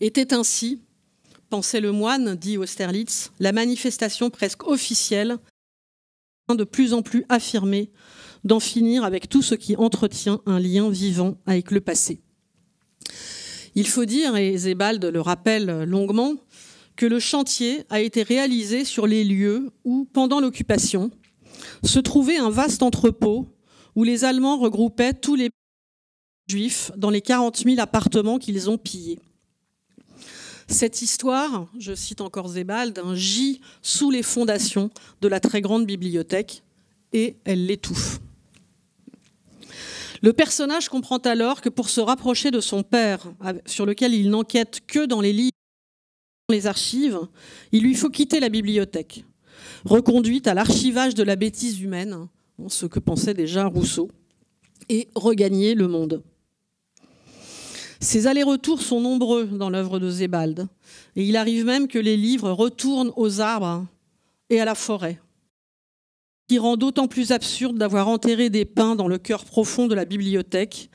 Speaker 2: était ainsi, pensait le moine, dit Austerlitz, la manifestation presque officielle, de plus en plus affirmée, d'en finir avec tout ce qui entretient un lien vivant avec le passé. Il faut dire, et Sebald le rappelle longuement, que le chantier a été réalisé sur les lieux où, pendant l'occupation, se trouvait un vaste entrepôt où les Allemands regroupaient tous les juifs dans les 40 000 appartements qu'ils ont pillés. Cette histoire, je cite encore Sebald, gît sous les fondations de la très grande bibliothèque et elle l'étouffe. Le personnage comprend alors que pour se rapprocher de son père, sur lequel il n'enquête que dans les livres, dans les archives, il lui faut quitter la bibliothèque, reconduite à l'archivage de la bêtise humaine, ce que pensait déjà Rousseau, et regagner le monde. Ces allers-retours sont nombreux dans l'œuvre de Sebald, et il arrive même que les livres retournent aux arbres et à la forêt, qui rend d'autant plus absurde d'avoir enterré des pins dans le cœur profond de la bibliothèque,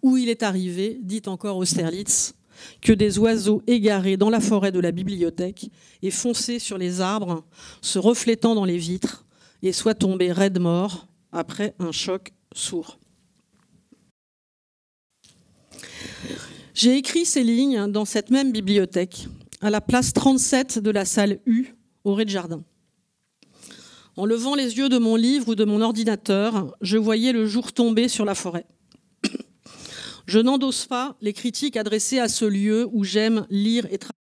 Speaker 2: où il est arrivé, dit encore Austerlitz, que des oiseaux égarés dans la forêt de la bibliothèque et foncés sur les arbres, se reflétant dans les vitres, et soient tombés raides morts après un choc sourd. J'ai écrit ces lignes dans cette même bibliothèque, à la place 37 de la salle U, au rez-de-jardin. En levant les yeux de mon livre ou de mon ordinateur, je voyais le jour tomber sur la forêt. Je n'endosse pas les critiques adressées à ce lieu où j'aime lire et travailler.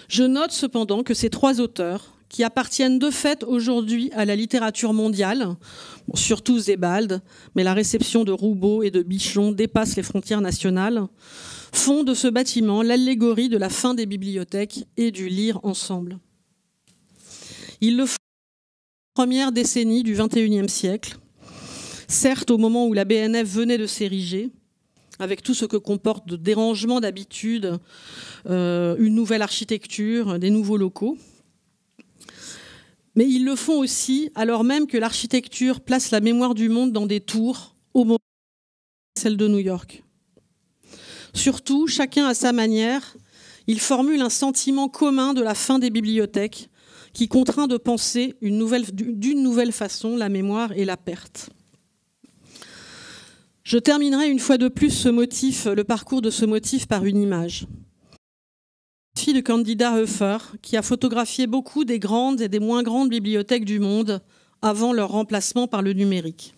Speaker 2: Je note cependant que ces 3 auteurs, qui appartiennent de fait aujourd'hui à la littérature mondiale, surtout Sebald, mais la réception de Roubaud et de Bichon dépasse les frontières nationales, font de ce bâtiment l'allégorie de la fin des bibliothèques et du lire ensemble. Ils le font dans la première décennie du XXIe siècle, certes au moment où la BNF venait de s'ériger, avec tout ce que comporte de dérangements d'habitude, une nouvelle architecture, des nouveaux locaux. Mais ils le font aussi alors même que l'architecture place la mémoire du monde dans des tours, au moment de celle de New York. Surtout, chacun à sa manière, ils formulent un sentiment commun de la fin des bibliothèques qui contraint de penser d'une nouvelle façon la mémoire et la perte. Je terminerai une fois de plus le parcours de ce motif par une image. fille de Candida Höfer, qui a photographié beaucoup des grandes et des moins grandes bibliothèques du monde avant leur remplacement par le numérique.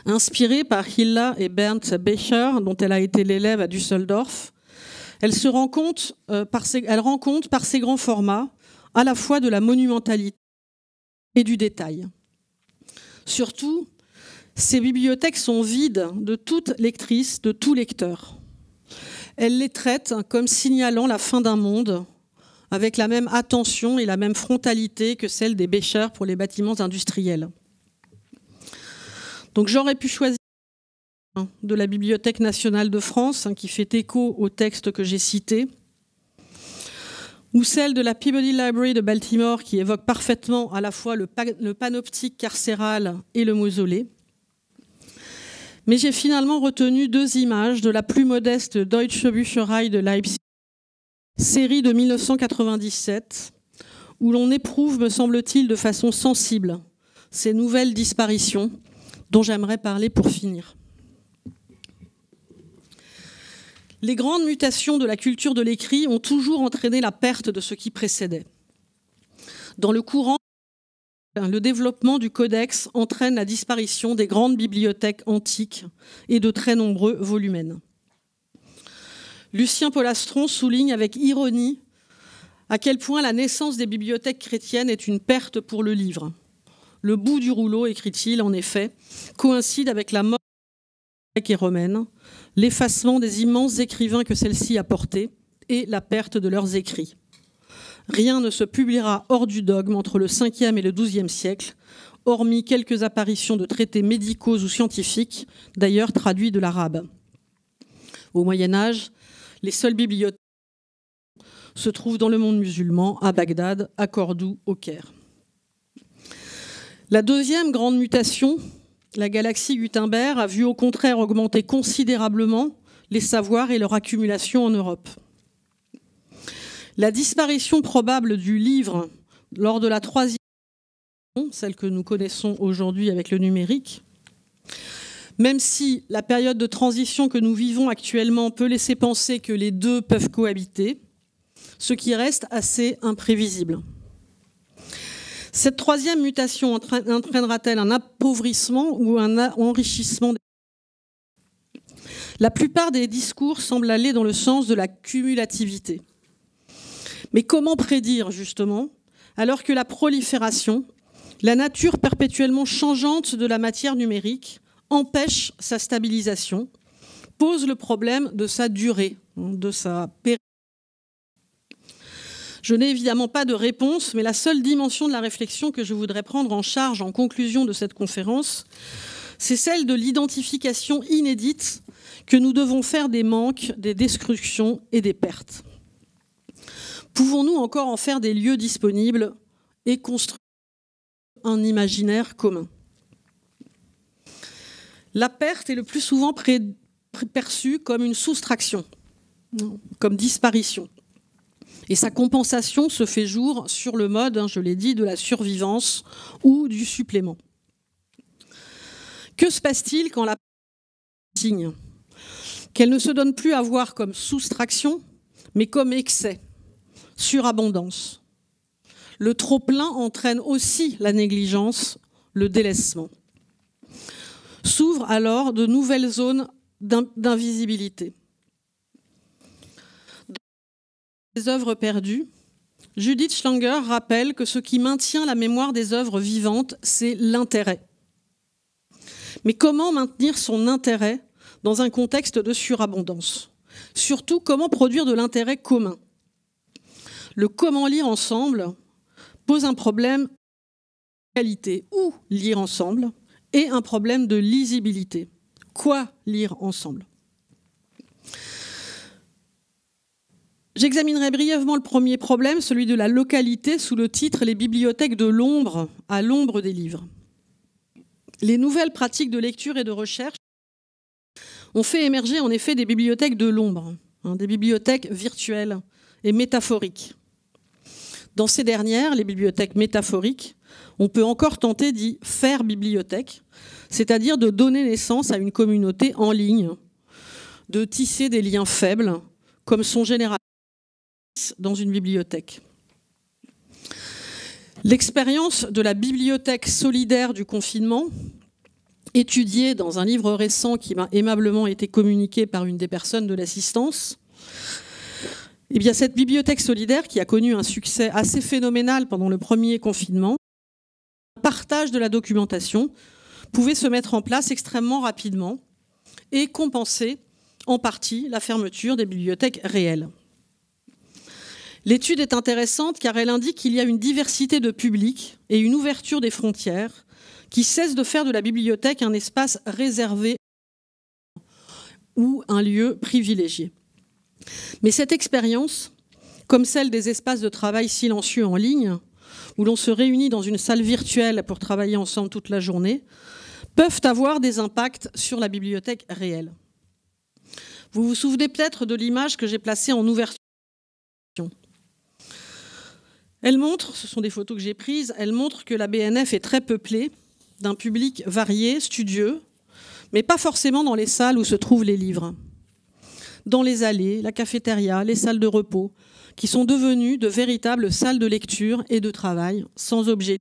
Speaker 2: Inspirée par Hilla et Bernd Becher, dont elle a été l'élève à Düsseldorf, elle rend compte par ses grands formats à la fois de la monumentalité et du détail. Surtout, ces bibliothèques sont vides de toute lectrice, de tout lecteur. Elle les traite comme signalant la fin d'un monde, avec la même attention et la même frontalité que celle des Becher pour les bâtiments industriels. Donc j'aurais pu choisir de la Bibliothèque nationale de France, qui fait écho au texte que j'ai cité, ou celle de la Peabody Library de Baltimore, qui évoque parfaitement à la fois le panoptique carcéral et le mausolée. Mais j'ai finalement retenu 2 images de la plus modeste Deutsche Bücherei de Leipzig, série de 1997, où l'on éprouve, me semble-t-il, de façon sensible ces nouvelles disparitions dont j'aimerais parler pour finir. Les grandes mutations de la culture de l'écrit ont toujours entraîné la perte de ce qui précédait. Dans le courant, le développement du codex entraîne la disparition des grandes bibliothèques antiques et de très nombreux volumens. Lucien Polastron souligne avec ironie à quel point la naissance des bibliothèques chrétiennes est une perte pour le livre. Le bout du rouleau, écrit-il, en effet, coïncide avec la mort grecque et romaine, l'effacement des immenses écrivains que celle-ci a portés et la perte de leurs écrits. Rien ne se publiera hors du dogme entre le 5e et le 12e siècle, hormis quelques apparitions de traités médicaux ou scientifiques, d'ailleurs traduits de l'arabe. Au Moyen-Âge, les seules bibliothèques se trouvent dans le monde musulman, à Bagdad, à Cordoue, au Caire. La deuxième grande mutation, la galaxie Gutenberg, a vu au contraire augmenter considérablement les savoirs et leur accumulation en Europe. La disparition probable du livre lors de la 3e, celle que nous connaissons aujourd'hui avec le numérique, même si la période de transition que nous vivons actuellement peut laisser penser que les deux peuvent cohabiter, ce qui reste assez imprévisible. Cette 3e mutation entraînera-t-elle un appauvrissement ou un enrichissement ? La plupart des discours semblent aller dans le sens de la cumulativité. Mais comment prédire, justement, alors que la prolifération, la nature perpétuellement changeante de la matière numérique, empêche sa stabilisation, pose le problème de sa durée, de sa pérennité. Je n'ai évidemment pas de réponse, mais la seule dimension de la réflexion que je voudrais prendre en charge en conclusion de cette conférence, c'est celle de l'identification inédite que nous devons faire des manques, des destructions et des pertes. Pouvons-nous encore en faire des lieux disponibles et construire un imaginaire commun ? La perte est le plus souvent perçue comme une soustraction, comme disparition. Et sa compensation se fait jour sur le mode, je l'ai dit, de la survivance ou du supplément. Que se passe-t-il quand la perte signe ? Qu'elle ne se donne plus à voir comme soustraction, mais comme excès, surabondance. Le trop-plein entraîne aussi la négligence, le délaissement. S'ouvrent alors de nouvelles zones d'invisibilité. Des œuvres perdues, Judith Schlanger rappelle que ce qui maintient la mémoire des œuvres vivantes, c'est l'intérêt. Mais comment maintenir son intérêt dans un contexte de surabondance ? Surtout, comment produire de l'intérêt commun ? Le comment lire ensemble pose un problème de qualité, ou lire ensemble, et un problème de lisibilité. Quoi lire ensemble ? J'examinerai brièvement le premier problème, celui de la localité, sous le titre « Les bibliothèques de l'ombre, à l'ombre des livres ». Les nouvelles pratiques de lecture et de recherche ont fait émerger en effet des bibliothèques de l'ombre, des bibliothèques virtuelles et métaphoriques. Dans ces dernières, les bibliothèques métaphoriques, on peut encore tenter d'y faire bibliothèque, c'est-à-dire de donner naissance à une communauté en ligne, de tisser des liens faibles, comme sont généralement dans une bibliothèque. L'expérience de la bibliothèque solidaire du confinement, étudiée dans un livre récent qui m'a aimablement été communiqué par une des personnes de l'assistance, eh bien, cette bibliothèque solidaire, qui a connu un succès assez phénoménal pendant le premier confinement, le partage de la documentation pouvait se mettre en place extrêmement rapidement et compenser en partie la fermeture des bibliothèques réelles. L'étude est intéressante car elle indique qu'il y a une diversité de publics et une ouverture des frontières qui cessent de faire de la bibliothèque un espace réservé ou un lieu privilégié. Mais cette expérience, comme celle des espaces de travail silencieux en ligne, où l'on se réunit dans une salle virtuelle pour travailler ensemble toute la journée, peuvent avoir des impacts sur la bibliothèque réelle. Vous vous souvenez peut-être de l'image que j'ai placée en ouverture. Elle montre, ce sont des photos que j'ai prises, elle montre que la BNF est très peuplée d'un public varié, studieux, mais pas forcément dans les salles où se trouvent les livres. Dans les allées, la cafétéria, les salles de repos, qui sont devenues de véritables salles de lecture et de travail, sans objet.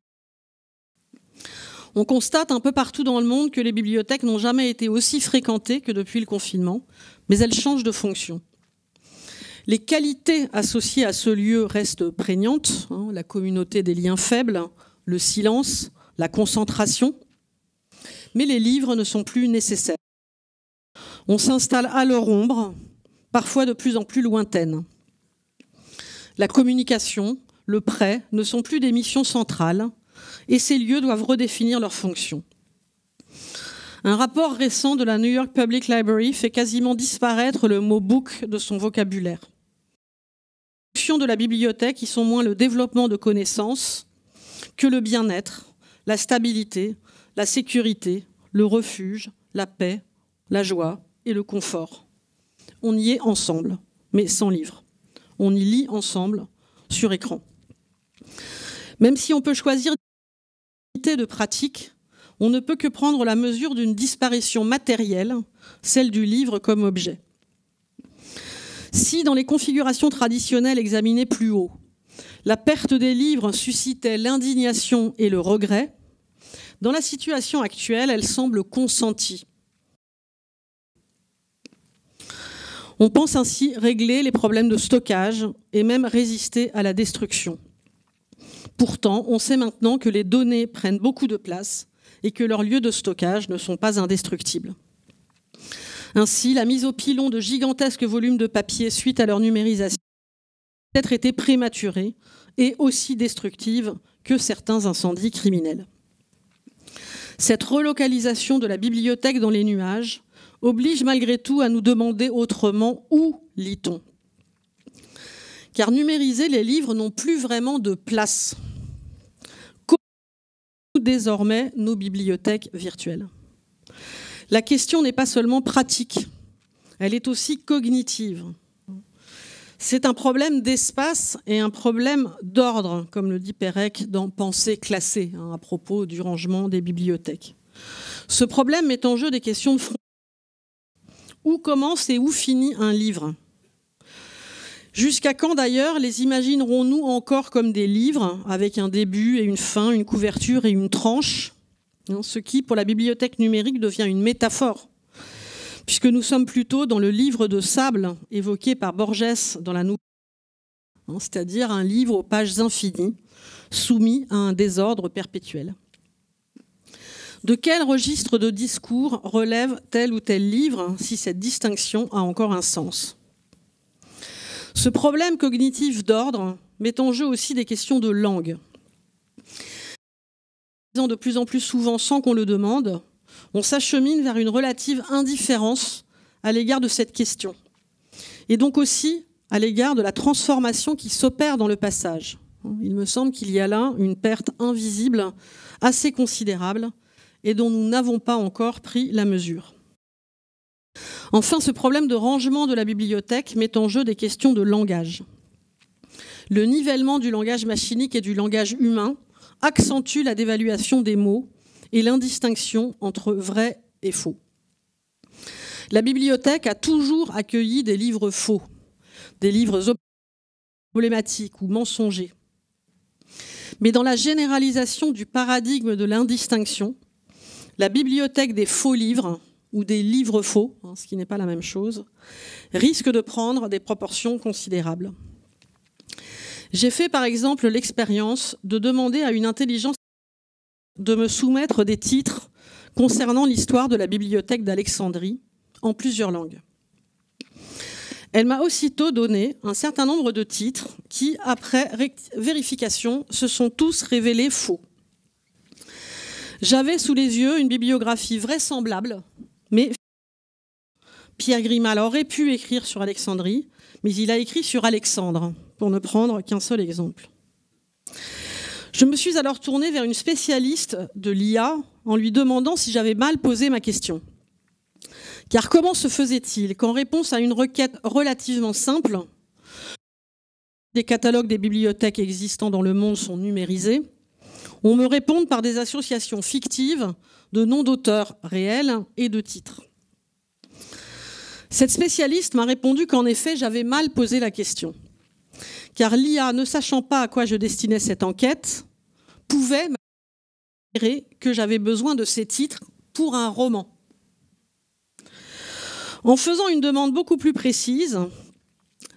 Speaker 2: On constate un peu partout dans le monde que les bibliothèques n'ont jamais été aussi fréquentées que depuis le confinement, mais elles changent de fonction. Les qualités associées à ce lieu restent prégnantes, la communauté des liens faibles, le silence, la concentration, mais les livres ne sont plus nécessaires. On s'installe à leur ombre, parfois de plus en plus lointaine. La communication, le prêt ne sont plus des missions centrales et ces lieux doivent redéfinir leurs fonctions. Un rapport récent de la New York Public Library fait quasiment disparaître le mot « book » de son vocabulaire. Les fonctions de la bibliothèque y sont moins le développement de connaissances que le bien-être, la stabilité, la sécurité, le refuge, la paix, la joie et le confort. On y est ensemble, mais sans livre. On y lit ensemble, sur écran. Même si on peut choisir des modalités de pratique, on ne peut que prendre la mesure d'une disparition matérielle, celle du livre comme objet. Si, dans les configurations traditionnelles examinées plus haut, la perte des livres suscitait l'indignation et le regret, dans la situation actuelle, elle semble consentie. On pense ainsi régler les problèmes de stockage et même résister à la destruction. Pourtant, on sait maintenant que les données prennent beaucoup de place et que leurs lieux de stockage ne sont pas indestructibles. Ainsi, la mise au pilon de gigantesques volumes de papier suite à leur numérisation a peut-être été prématurée et aussi destructive que certains incendies criminels. Cette relocalisation de la bibliothèque dans les nuages oblige malgré tout à nous demander autrement où lit-on. Car numériser, les livres n'ont plus vraiment de place. Comment désormais nos bibliothèques virtuelles ? La question n'est pas seulement pratique, elle est aussi cognitive. C'est un problème d'espace et un problème d'ordre, comme le dit Pérec dans Pensée classée, à propos du rangement des bibliothèques. Ce problème met en jeu des questions de fond. Où commence et où finit un livre ? Jusqu'à quand d'ailleurs les imaginerons-nous encore comme des livres, avec un début et une fin, une couverture et une tranche ? Ce qui, pour la bibliothèque numérique, devient une métaphore, puisque nous sommes plutôt dans le livre de sable évoqué par Borges dans la Nouvelle, c'est-à-dire un livre aux pages infinies, soumis à un désordre perpétuel. De quel registre de discours relève tel ou tel livre, si cette distinction a encore un sens ? Ce problème cognitif d'ordre met en jeu aussi des questions de langue. De plus en plus souvent sans qu'on le demande, on s'achemine vers une relative indifférence à l'égard de cette question, et donc aussi à l'égard de la transformation qui s'opère dans le passage. Il me semble qu'il y a là une perte invisible assez considérable et dont nous n'avons pas encore pris la mesure. Enfin, ce problème de rangement de la bibliothèque met en jeu des questions de langage. Le nivellement du langage machinique et du langage humain accentue la dévaluation des mots et l'indistinction entre vrai et faux. La bibliothèque a toujours accueilli des livres faux, des livres problématique ou mensonger. Mais dans la généralisation du paradigme de l'indistinction, la bibliothèque des faux livres, ou des livres faux, ce qui n'est pas la même chose, risque de prendre des proportions considérables. J'ai fait par exemple l'expérience de demander à une intelligence de me soumettre des titres concernant l'histoire de la bibliothèque d'Alexandrie en plusieurs langues. Elle m'a aussitôt donné un certain nombre de titres qui, après vérification, se sont tous révélés faux. J'avais sous les yeux une bibliographie vraisemblable, mais Pierre Grimal aurait pu écrire sur Alexandrie, mais il a écrit sur Alexandre, pour ne prendre qu'un seul exemple. Je me suis alors tournée vers une spécialiste de l'IA en lui demandant si j'avais mal posé ma question. Car comment se faisait-il qu'en réponse à une requête relativement simple, des catalogues des bibliothèques existants dans le monde sont numérisés, on me réponde par des associations fictives de noms d'auteurs réels et de titres. Cette spécialiste m'a répondu qu'en effet, j'avais mal posé la question. Car l'IA, ne sachant pas à quoi je destinais cette enquête, pouvait m'assurer que j'avais besoin de ces titres pour un roman. En faisant une demande beaucoup plus précise,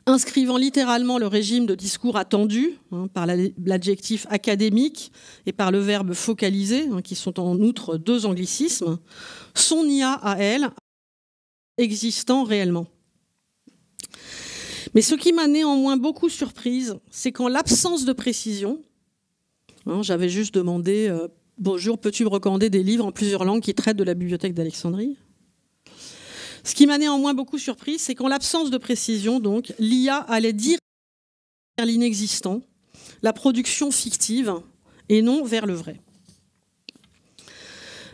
Speaker 2: inscrivant littéralement le régime de discours attendu par l'adjectif académique et par le verbe focaliser, qui sont en outre deux anglicismes, son IA à elle existant réellement. Mais ce qui m'a néanmoins beaucoup surprise, c'est qu'en l'absence de précision, j'avais juste demandé « Bonjour, peux-tu me recommander des livres en plusieurs langues qui traitent de la bibliothèque d'Alexandrie ?» Ce qui m'a néanmoins beaucoup surpris, c'est qu'en l'absence de précision, donc, l'IA allait dire vers l'inexistant, la production fictive, et non vers le vrai.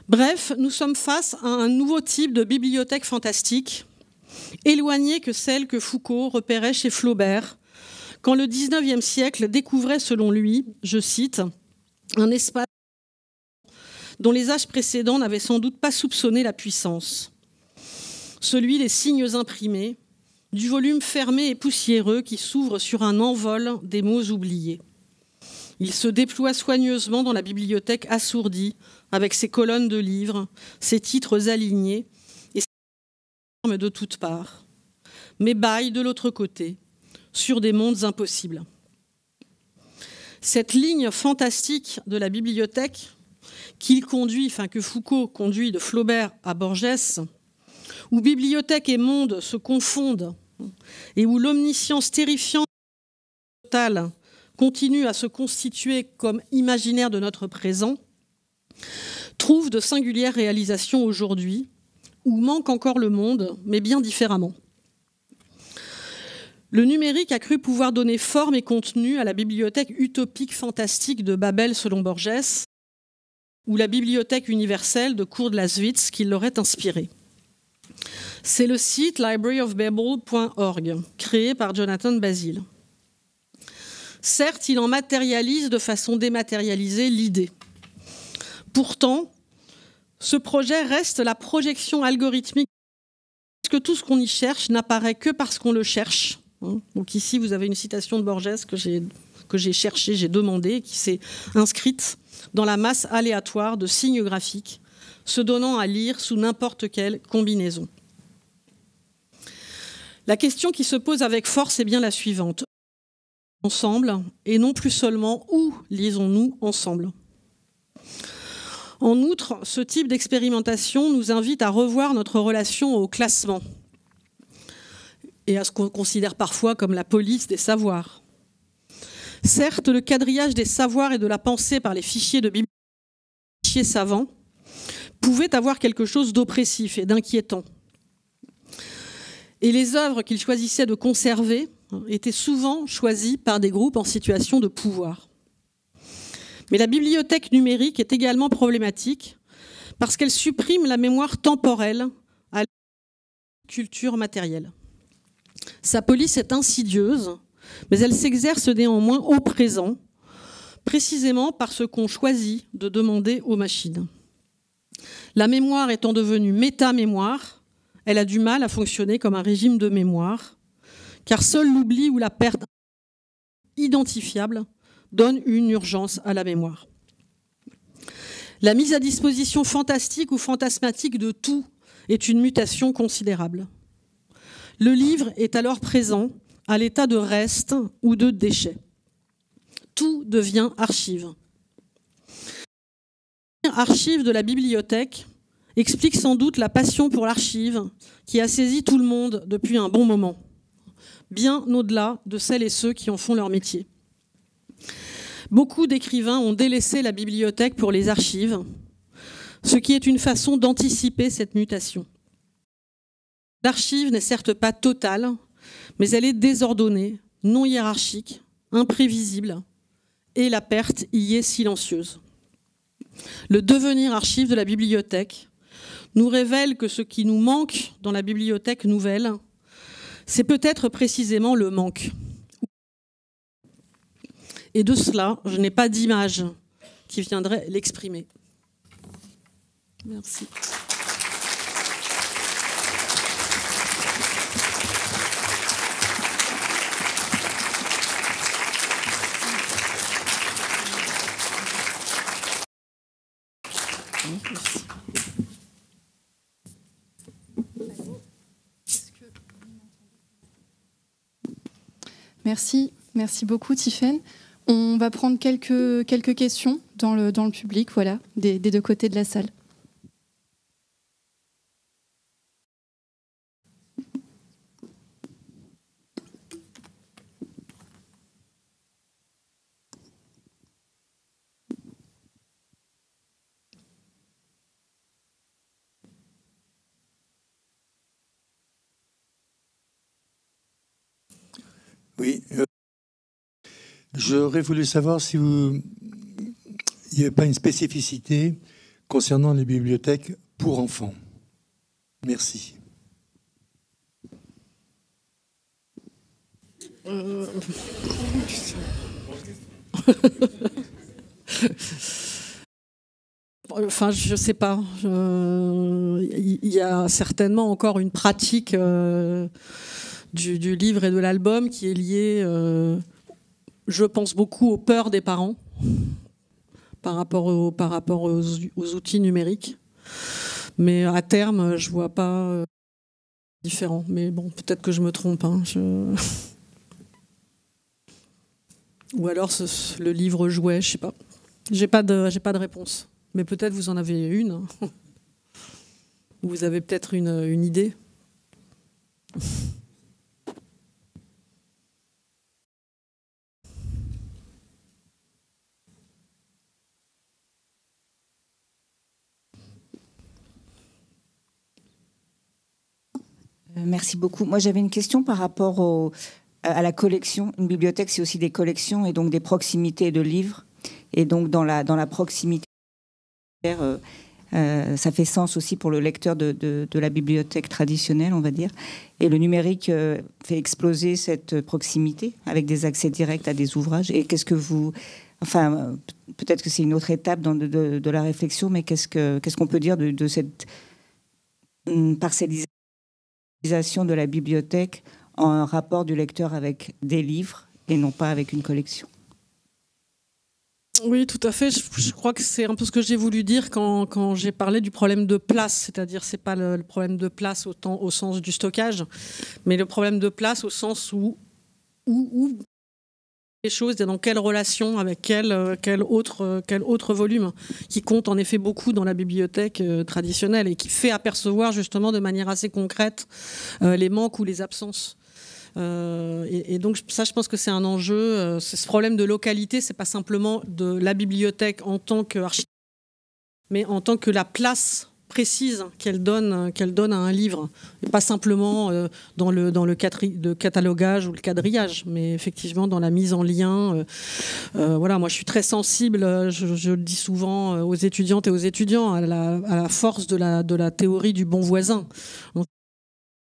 Speaker 2: Bref, nous sommes face à un nouveau type de bibliothèque fantastique, éloignée que celle que Foucault repérait chez Flaubert, quand le XIXe siècle découvrait, selon lui, je cite, un espace dont les âges précédents n'avaient sans doute pas soupçonné la puissance. Celui des signes imprimés, du volume fermé et poussiéreux qui s'ouvre sur un envol des mots oubliés. Il se déploie soigneusement dans la bibliothèque assourdie, avec ses colonnes de livres, ses titres alignés et ses armes de toutes parts, mais bâille de l'autre côté, sur des mondes impossibles. Cette ligne fantastique de la bibliothèque que Foucault conduit de Flaubert à Borges, où bibliothèque et monde se confondent et où l'omniscience terrifiante totale continue à se constituer comme imaginaire de notre présent, trouve de singulières réalisations aujourd'hui, où manque encore le monde, mais bien différemment. Le numérique a cru pouvoir donner forme et contenu à la bibliothèque utopique fantastique de Babel selon Borges, ou la bibliothèque universelle de Cour-de-Laswitz qui l'aurait inspirée. C'est le site libraryofbabel.org, créé par Jonathan Basile. Certes, il en matérialise de façon dématérialisée l'idée. Pourtant, ce projet reste la projection algorithmique, puisque tout ce qu'on y cherche n'apparaît que parce qu'on le cherche. Donc ici, vous avez une citation de Borges que j'ai cherchée, j'ai demandé, qui s'est inscrite dans la masse aléatoire de signes graphiques, se donnant à lire sous n'importe quelle combinaison. La question qui se pose avec force est bien la suivante. Ensemble, et non plus seulement où lisons-nous ensemble. En outre, ce type d'expérimentation nous invite à revoir notre relation au classement et à ce qu'on considère parfois comme la police des savoirs. Certes, le quadrillage des savoirs et de la pensée par les fichiers de bibliothèque, fichiers savants, pouvait avoir quelque chose d'oppressif et d'inquiétant. Et les œuvres qu'ils choisissaient de conserver étaient souvent choisies par des groupes en situation de pouvoir. Mais la bibliothèque numérique est également problématique parce qu'elle supprime la mémoire temporelle à la culture matérielle. Sa police est insidieuse, mais elle s'exerce néanmoins au présent, précisément parce qu'on choisit de demander aux machines. La mémoire étant devenue métamémoire, elle a du mal à fonctionner comme un régime de mémoire, car seul l'oubli ou la perte identifiable donne une urgence à la mémoire. La mise à disposition fantastique ou fantasmatique de tout est une mutation considérable. Le livre est alors présent à l'état de reste ou de déchet. Tout devient archive. Archive de la bibliothèque explique sans doute la passion pour l'archive qui a saisi tout le monde depuis un bon moment, bien au-delà de celles et ceux qui en font leur métier. Beaucoup d'écrivains ont délaissé la bibliothèque pour les archives, ce qui est une façon d'anticiper cette mutation. L'archive n'est certes pas totale, mais elle est désordonnée, non hiérarchique, imprévisible, et la perte y est silencieuse. Le devenir archive de la bibliothèque nous révèle que ce qui nous manque dans la bibliothèque nouvelle, c'est peut-être précisément le manque. Et de cela, je n'ai pas d'image qui viendrait l'exprimer. Merci.
Speaker 3: Merci beaucoup Tiffaine. On va prendre quelques questions dans le public, voilà, des deux côtés de la salle.
Speaker 4: Oui, j'aurais voulu savoir si il n'y avait pas une spécificité concernant les bibliothèques pour enfants. Merci.
Speaker 2: Enfin, je ne sais pas. Il y a certainement encore une pratique du livre et de l'album qui est liée, je pense beaucoup aux peurs des parents par rapport aux outils numériques. Mais à terme, je ne vois pas différent. Mais bon, peut-être que je me trompe. Hein. Ou alors le livre jouet, je ne sais pas. J'ai pas de réponse. Mais peut-être vous en avez une. Ou vous avez peut-être une idée.
Speaker 5: Merci beaucoup. Moi, j'avais une question par rapport à la collection. Une bibliothèque, c'est aussi des collections et donc des proximités de livres. Et donc, dans la proximité, ça fait sens aussi pour le lecteur de la bibliothèque traditionnelle, on va dire. Et le numérique fait exploser cette proximité avec des accès directs à des ouvrages. Et qu'est-ce que vous... Enfin, peut-être que c'est une autre étape de la réflexion, mais qu'est-ce qu'on peut dire de cette parcellisation de la bibliothèque en rapport du lecteur avec des livres et non pas avec une collection?
Speaker 2: Oui, tout à fait. Je crois que c'est un peu ce que j'ai voulu dire quand j'ai parlé du problème de place. C'est-à-dire, c'est pas le problème de place au sens du stockage, mais le problème de place au sens où les choses, dans quelle relation, avec quel autre volume, qui compte en effet beaucoup dans la bibliothèque traditionnelle et qui fait apercevoir justement de manière assez concrète les manques ou les absences. Et donc ça, je pense que c'est un enjeu. Ce problème de localité, c'est pas simplement de la bibliothèque en tant qu'architecture, mais en tant que la place précise qu'elle donne à un livre, et pas simplement dans le catalogage ou le quadrillage, mais effectivement dans la mise en lien. Voilà, moi je suis très sensible, je le dis souvent aux étudiantes et aux étudiants, à la force de la théorie du bon voisin. Donc,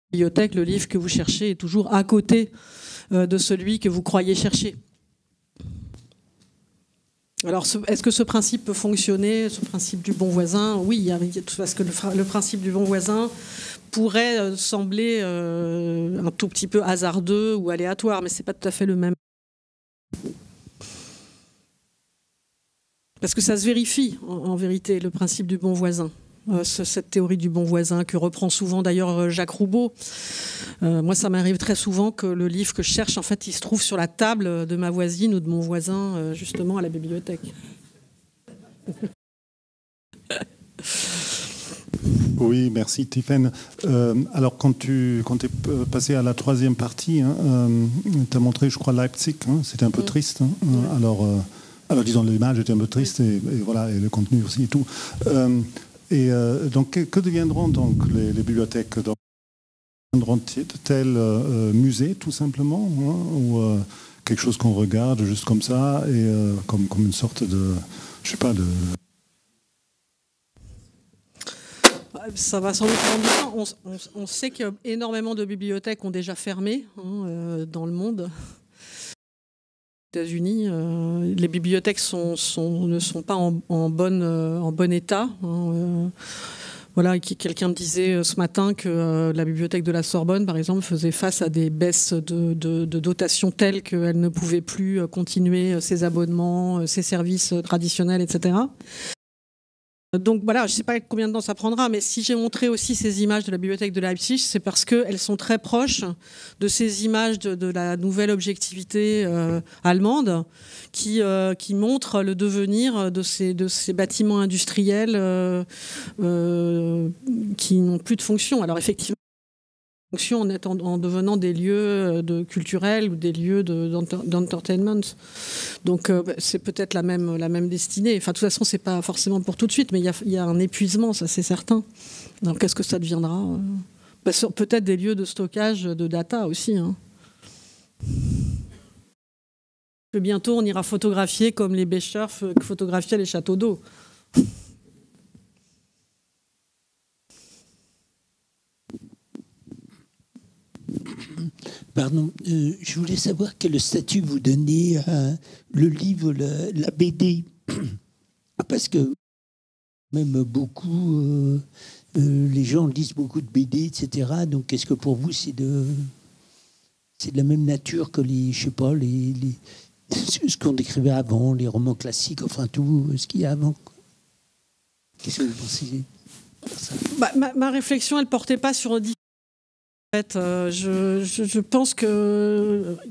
Speaker 2: la bibliothèque, le livre que vous cherchez est toujours à côté de celui que vous croyez chercher. Alors, est-ce que ce principe peut fonctionner, ce principe du bon voisin? Oui, parce que le principe du bon voisin pourrait sembler un tout petit peu hasardeux ou aléatoire, mais ce n'est pas tout à fait le même. Parce que ça se vérifie, en vérité, le principe du bon voisin. Cette théorie du bon voisin que reprend souvent d'ailleurs Jacques Roubaud. Moi, ça m'arrive très souvent que le livre que je cherche, en fait, il se trouve sur la table de ma voisine ou de mon voisin, justement, à la bibliothèque.
Speaker 6: Oui, merci Tiffaine. Alors quand tu es passé à la troisième partie, tu as montré, je crois, Leipzig, c'était un peu triste. Alors disons, l'image était un peu triste et voilà, et le contenu aussi et tout. Donc que deviendront donc les bibliothèques? Deviendront-elles musées tout simplement, ou quelque chose qu'on regarde juste comme ça et comme une sorte de, je sais pas, de...
Speaker 2: Ça va sans doute prendre du temps. On sait qu'énormément de bibliothèques ont déjà fermé dans le monde. Aux États-Unis, les bibliothèques ne sont pas en bon état. Voilà, quelqu'un me disait ce matin que la bibliothèque de la Sorbonne, par exemple, faisait face à des baisses de dotation telles qu'elle ne pouvait plus continuer ses abonnements, ses services traditionnels, etc. Donc voilà, je ne sais pas combien de temps ça prendra, mais si j'ai montré aussi ces images de la bibliothèque de Leipzig, c'est parce qu'elles sont très proches de ces images de la nouvelle objectivité allemande qui montrent le devenir de ces bâtiments industriels qui n'ont plus de fonction. Alors effectivement, en devenant des lieux culturels ou des lieux d'entertainment. Donc c'est peut-être la même destinée. Enfin, de toute façon, c'est pas forcément pour tout de suite, mais il y a un épuisement, ça c'est certain. Donc qu'est-ce que ça deviendra? Peut-être des lieux de stockage de data aussi. Que bientôt, on ira photographier comme les Becher photographiaient les châteaux d'eau.
Speaker 7: Pardon, je voulais savoir quel statut vous donnez à le livre, la BD. Parce que même beaucoup, les gens lisent beaucoup de BD, etc. Donc est-ce que pour vous c'est de la même nature que je sais pas, ce qu'on décrivait avant, les romans classiques, enfin tout ce qu'il y a avant? Qu'est-ce que vous pensez?
Speaker 2: Ma réflexion, elle portait pas sur... En fait, je pense qu'il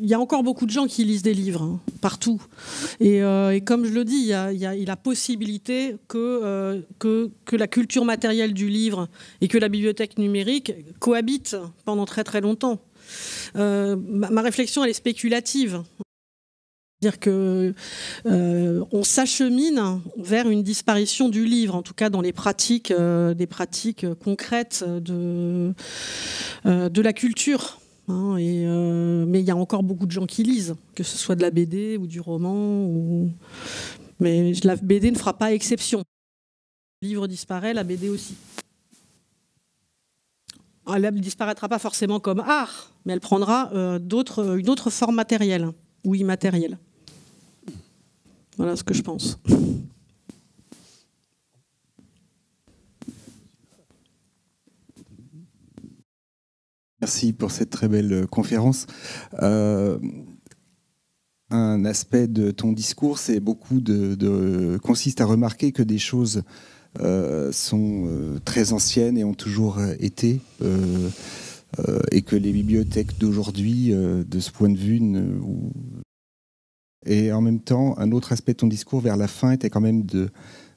Speaker 2: y a encore beaucoup de gens qui lisent des livres, partout. Et comme je le dis, il y a la possibilité que la culture matérielle du livre et que la bibliothèque numérique cohabitent pendant très très longtemps. Ma réflexion, elle est spéculative. C'est-à-dire qu'on s'achemine vers une disparition du livre, en tout cas dans les pratiques, des pratiques concrètes de la culture. Mais il y a encore beaucoup de gens qui lisent, que ce soit de la BD ou du roman. Mais la BD ne fera pas exception. Le livre disparaît, la BD aussi. Elle ne disparaîtra pas forcément comme art, mais elle prendra une autre forme matérielle ou immatérielle. Voilà ce que je pense.
Speaker 8: Merci pour cette très belle conférence. Un aspect de ton discours, c'est beaucoup consiste à remarquer que des choses sont très anciennes et ont toujours été, et que les bibliothèques d'aujourd'hui, de ce point de vue, et en même temps, un autre aspect de ton discours vers la fin était quand même de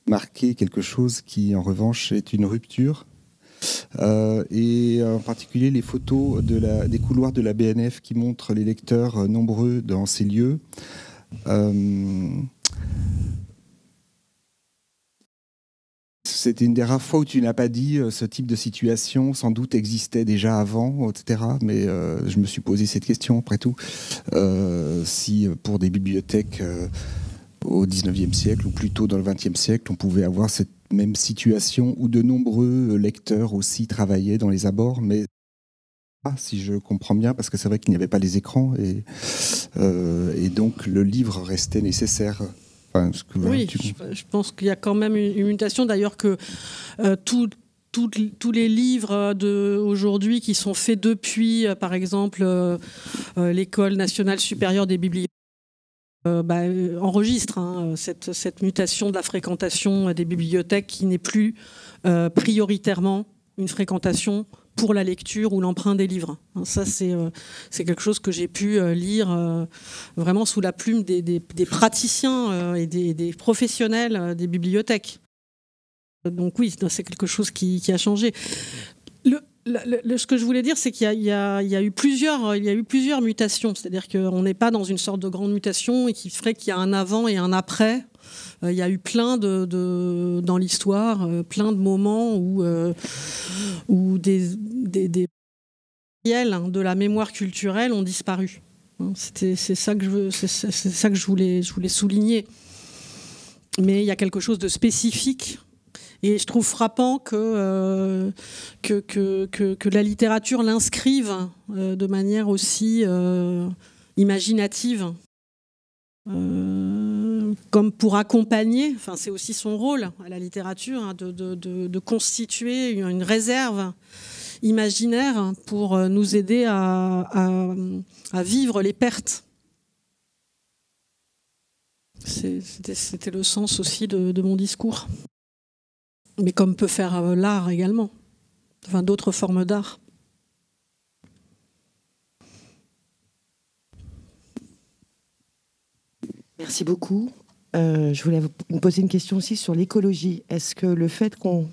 Speaker 8: marquer quelque chose qui, en revanche, est une rupture. Et en particulier les photos des couloirs de la BNF qui montrent les lecteurs nombreux dans ces lieux. C'était une des rares fois où tu n'as pas dit ce type de situation sans doute existait déjà avant, etc. Mais je me suis posé cette question après tout. Si pour des bibliothèques au XIXe siècle ou plutôt dans le XXe siècle, on pouvait avoir cette même situation où de nombreux lecteurs aussi travaillaient dans les abords, mais si je comprends bien, parce que c'est vrai qu'il n'y avait pas les écrans et donc le livre restait nécessaire. Enfin,
Speaker 2: je pense qu'il y a quand même une mutation, d'ailleurs que tous les livres d'aujourd'hui qui sont faits depuis, par exemple, l'École nationale supérieure des bibliothèques, enregistre cette mutation de la fréquentation des bibliothèques qui n'est plus prioritairement une fréquentation pour la lecture ou l'emprunt des livres. Ça, c'est quelque chose que j'ai pu lire vraiment sous la plume des praticiens et des professionnels des bibliothèques. Donc oui, c'est quelque chose qui a changé. Ce que je voulais dire, c'est qu'il y a eu plusieurs mutations. C'est-à-dire qu'on n'est pas dans une sorte de grande mutation et qui ferait qu'il y a un avant et un après. Il y a eu plein dans l'histoire, plein de moments où des de la mémoire culturelle ont disparu. C'est ça que je voulais souligner. Mais il y a quelque chose de spécifique. Et je trouve frappant que la littérature l'inscrive de manière aussi imaginative, comme pour accompagner, enfin, c'est aussi son rôle à la littérature, de constituer une réserve imaginaire pour nous aider à vivre les pertes. C'était le sens aussi de mon discours. Mais comme peut faire l'art également, enfin d'autres formes d'art.
Speaker 9: Merci beaucoup. Je voulais vous poser une question aussi sur l'écologie. Est-ce que le fait qu'on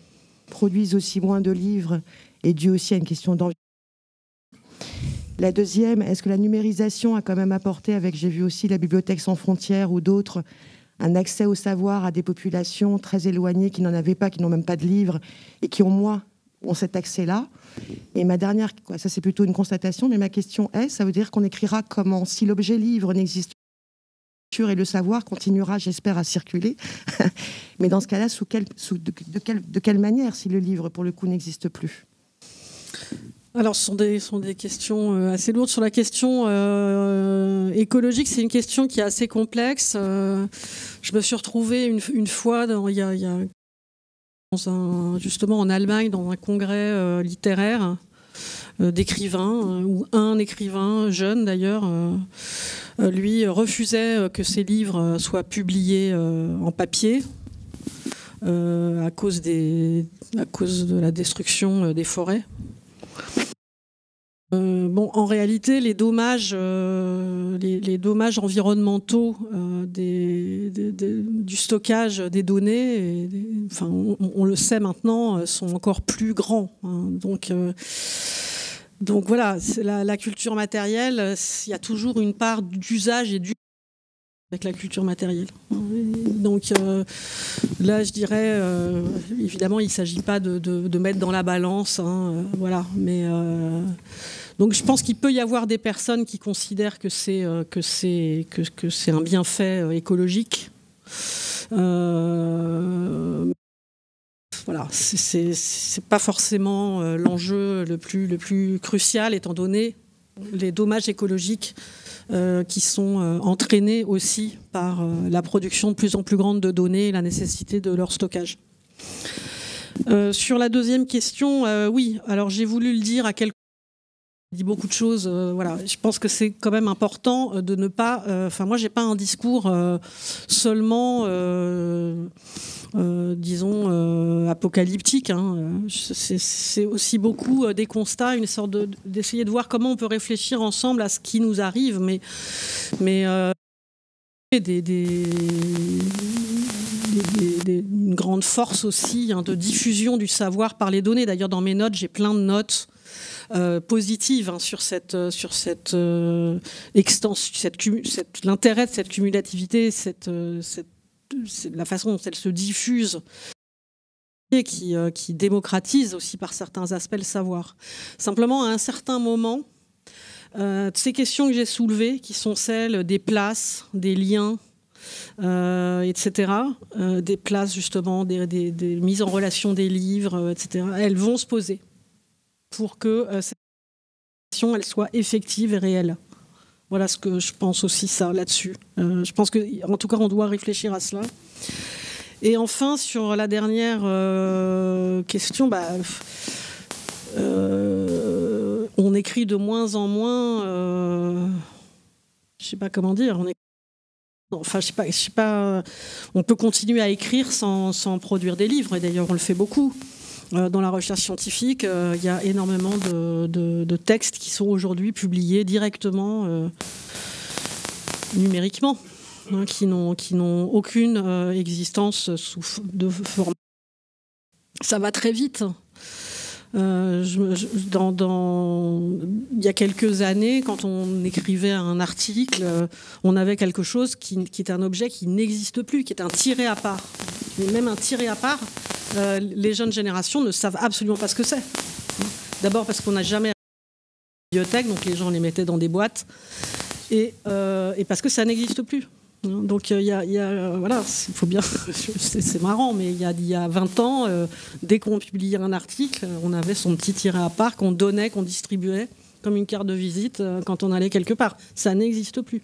Speaker 9: produise aussi moins de livres est dû aussi à une question d'environnement? La deuxième, est-ce que la numérisation a quand même apporté, avec, j'ai vu aussi la Bibliothèque sans frontières ou d'autres, un accès au savoir à des populations très éloignées qui n'en avaient pas, qui n'ont même pas de livres et qui ont cet accès-là. Et ma dernière, ça c'est plutôt une constatation, mais ma question est, ça veut dire qu'on écrira comment, si l'objet livre n'existe pas, et le savoir continuera, j'espère, à circuler. Mais dans ce cas-là, de quelle manière, si le livre, pour le coup, n'existe plus?
Speaker 2: Alors, ce sont des questions assez lourdes. Sur la question écologique, c'est une question qui est assez complexe. Je me suis retrouvée une fois, justement en Allemagne, dans un congrès littéraire d'écrivains, où un écrivain, jeune d'ailleurs, lui refusait que ses livres soient publiés en papier à cause de la destruction des forêts. En réalité, les dommages environnementaux du stockage des données, on le sait maintenant, sont encore plus grands. Donc voilà, la culture matérielle, il y a toujours une part d'usage et avec la culture matérielle. Donc là, je dirais, évidemment, il ne s'agit pas de mettre dans la balance, voilà. Mais donc, je pense qu'il peut y avoir des personnes qui considèrent que c'est un bienfait écologique. Voilà, c'est pas forcément l'enjeu le plus crucial, étant donné les dommages écologiques qui sont entraînés aussi par la production de plus en plus grande de données et la nécessité de leur stockage. Sur la deuxième question, oui, alors j'ai voulu le dire à quelques dit beaucoup de choses. Voilà, je pense que c'est quand même important de ne pas. Moi, j'ai pas un discours seulement, disons, apocalyptique. C'est aussi beaucoup des constats, une sorte d'essayer de voir comment on peut réfléchir ensemble à ce qui nous arrive, mais une grande force aussi de diffusion du savoir par les données. D'ailleurs, dans mes notes, j'ai plein de notes positive sur cette extension, l'intérêt de cette cumulativité, la façon dont elle se diffuse et qui démocratise aussi par certains aspects le savoir. Simplement, à un certain moment, ces questions que j'ai soulevées, qui sont celles des places, des liens, etc., des places justement, des mises en relation des livres, etc., elles vont se poser pour que cette question elle soit effective et réelle. Voilà ce que je pense aussi là-dessus. Je pense qu'en tout cas, on doit réfléchir à cela. Et enfin, sur la dernière question, on écrit de moins en moins, je ne sais pas comment dire, Enfin, je sais pas. On peut continuer à écrire sans produire des livres, et d'ailleurs on le fait beaucoup. Dans la recherche scientifique, il y a énormément de textes qui sont aujourd'hui publiés directement, numériquement, hein, qui n'ont aucune existence de forme. Ça va très vite. Il y a quelques années, quand on écrivait un article, on avait quelque chose qui est un objet qui n'existe plus, qui est un tiré à part. Mais même un tiré à part, les jeunes générations ne savent absolument pas ce que c'est. D'abord parce qu'on n'a jamais de bibliothèque, donc les gens les mettaient dans des boîtes, et parce que ça n'existe plus. Donc voilà, il faut bien. C'est marrant, mais il y a 20 ans, dès qu'on publiait un article, on avait son petit tiré à part qu'on donnait, qu'on distribuait comme une carte de visite quand on allait quelque part. Ça n'existe plus.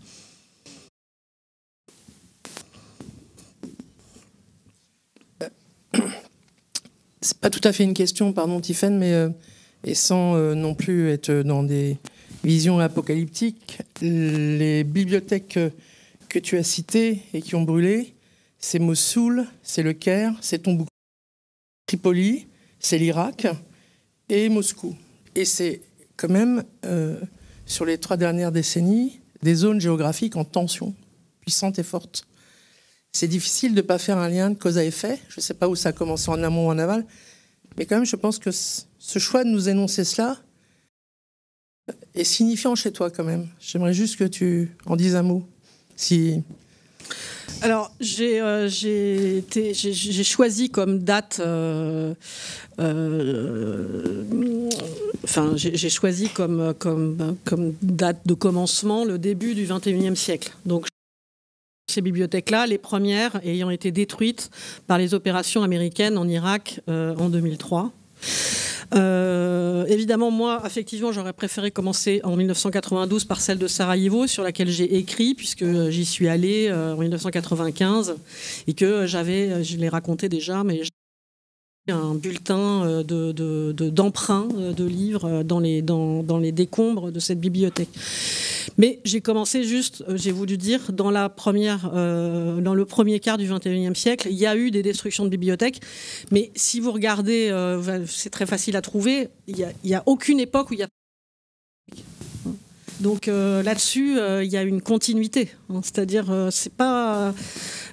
Speaker 10: C'est pas tout à fait une question, pardon Tiffaine, mais et sans non plus être dans des visions apocalyptiques, les bibliothèques que tu as citées et qui ont brûlé, c'est Mossoul, c'est le Caire, c'est Tombouctou, Tripoli, c'est l'Irak et Moscou. Et c'est quand même, sur les 3 dernières décennies, des zones géographiques en tension, puissantes et fortes. C'est difficile de ne pas faire un lien de cause à effet. Je ne sais pas où ça a commencé, en amont ou en aval. Mais quand même, je pense que ce choix de nous énoncer cela est signifiant chez toi quand même. J'aimerais juste que tu en dises un mot.
Speaker 2: Alors, j'ai choisi comme date, j'ai choisi comme date de commencement le début du XXIe siècle. Donc, ces bibliothèques-là, les premières ayant été détruites par les opérations américaines en Irak en 2003. Évidemment, moi, effectivement, j'aurais préféré commencer en 1992 par celle de Sarajevo, sur laquelle j'ai écrit, puisque j'y suis allée en 1995 et que je l'ai raconté déjà, mais un bulletin d'emprunt de livres dans les décombres de cette bibliothèque. Mais j'ai commencé juste, j'ai voulu dire, dans le premier quart du XXIe siècle, il y a eu des destructions de bibliothèques, mais si vous regardez, c'est très facile à trouver, il n'y a aucune époque où il y a... Donc là-dessus, il y a une continuité. Hein, c'est-à-dire, c'est pas...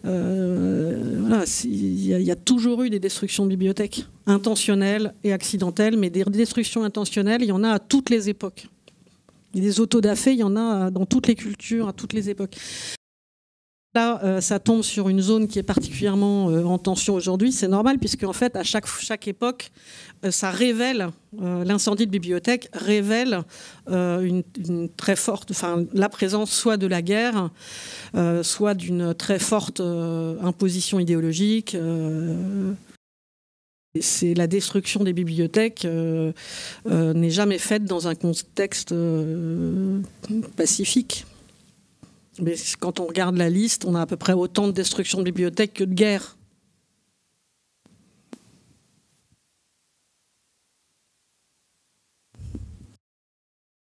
Speaker 2: voilà, il y a toujours eu des destructions de bibliothèques, intentionnelles et accidentelles, mais des destructions intentionnelles, il y en a à toutes les époques. Et des autodafés, il y en a dans toutes les cultures, à toutes les époques. Là, ça tombe sur une zone qui est particulièrement en tension aujourd'hui. C'est normal, puisque en fait, à chaque époque, ça révèle, l'incendie de bibliothèque révèle une très forte, la présence soit de la guerre, soit d'une très forte imposition idéologique. C'est la destruction des bibliothèques n'est jamais faite dans un contexte pacifique. Mais quand on regarde la liste, on a à peu près autant de destruction de bibliothèques que de guerre.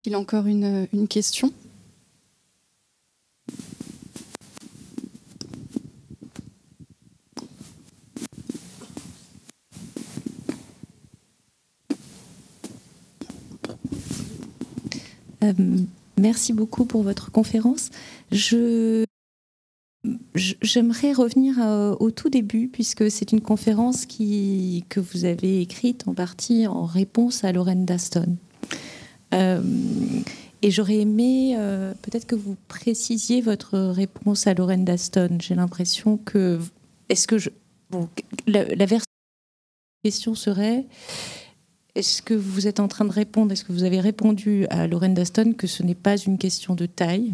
Speaker 3: Il y a encore une question.
Speaker 11: Merci beaucoup pour votre conférence. J'aimerais revenir au tout début, puisque c'est une conférence que vous avez écrite en partie en réponse à Lorraine Daston. Et j'aurais aimé peut-être que vous précisiez votre réponse à Lorraine Daston. J'ai l'impression que... la version de la question serait... Est-ce que vous êtes en train de répondre, est-ce que vous avez répondu à Lorraine Daston que ce n'est pas une question de taille,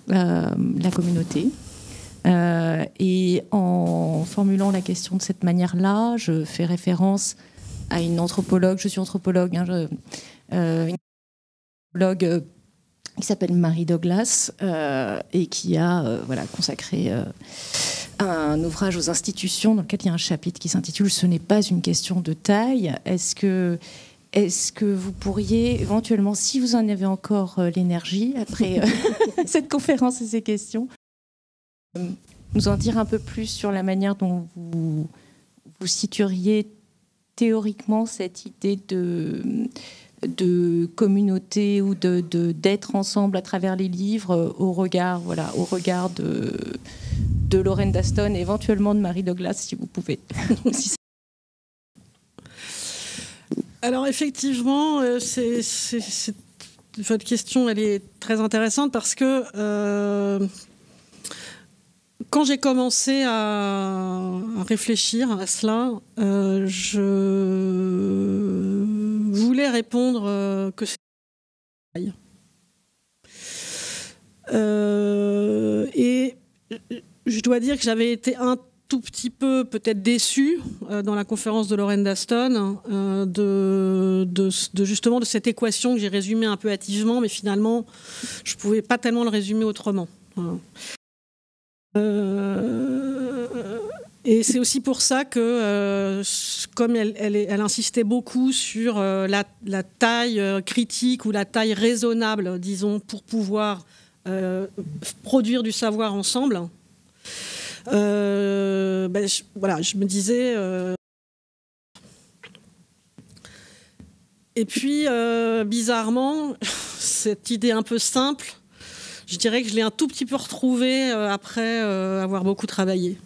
Speaker 11: la communauté, et en formulant la question de cette manière-là, je fais référence à une anthropologue, je suis anthropologue, une anthropologue qui s'appelle Mary Douglas et qui a consacré un ouvrage aux institutions dans lequel il y a un chapitre qui s'intitule « Ce n'est pas une question de taille ». Est-ce que vous pourriez éventuellement, si vous en avez encore l'énergie après cette conférence et ces questions, nous en dire un peu plus sur la manière dont vous situeriez théoriquement cette idée de communauté ou d'être ensemble à travers les livres au regard de Lauren Daston et éventuellement de Mary Douglas, si vous pouvez.
Speaker 2: Alors effectivement, votre question, elle est très intéressante parce que quand j'ai commencé à réfléchir à cela, je voulais répondre que c'est et je dois dire que j'avais été un tout petit peu peut-être déçue dans la conférence de Lauren Daston justement de cette équation que j'ai résumée un peu hâtivement, mais finalement je ne pouvais pas tellement le résumer autrement. Et c'est aussi pour ça que, comme elle insistait beaucoup sur la taille critique ou la taille raisonnable, disons, pour pouvoir produire du savoir ensemble, je me disais... Et puis, bizarrement, cette idée un peu simple, je dirais que je l'ai un tout petit peu retrouvée après avoir beaucoup travaillé.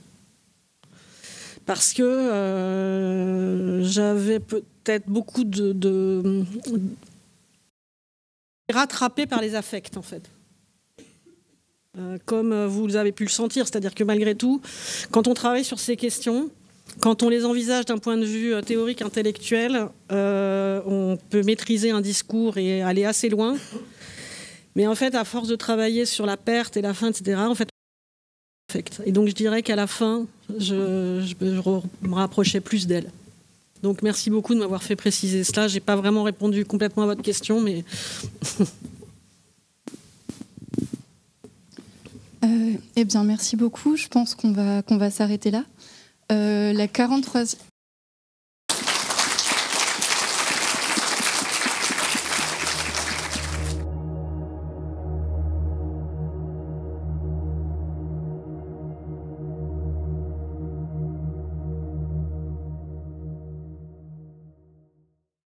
Speaker 2: Parce que j'avais peut-être beaucoup de rattrapé par les affects, en fait. Comme vous avez pu le sentir, c'est-à-dire que malgré tout, quand on travaille sur ces questions, quand on les envisage d'un point de vue théorique, intellectuel, on peut maîtriser un discours et aller assez loin. Mais en fait, à force de travailler sur la perte et la fin, etc., en fait, et donc je dirais qu'à la fin, je me rapprochais plus d'elle. Donc merci beaucoup de m'avoir fait préciser cela. Je n'ai pas vraiment répondu complètement à votre question, mais...
Speaker 3: Eh bien, merci beaucoup. Je pense qu'on va s'arrêter là. La 43e...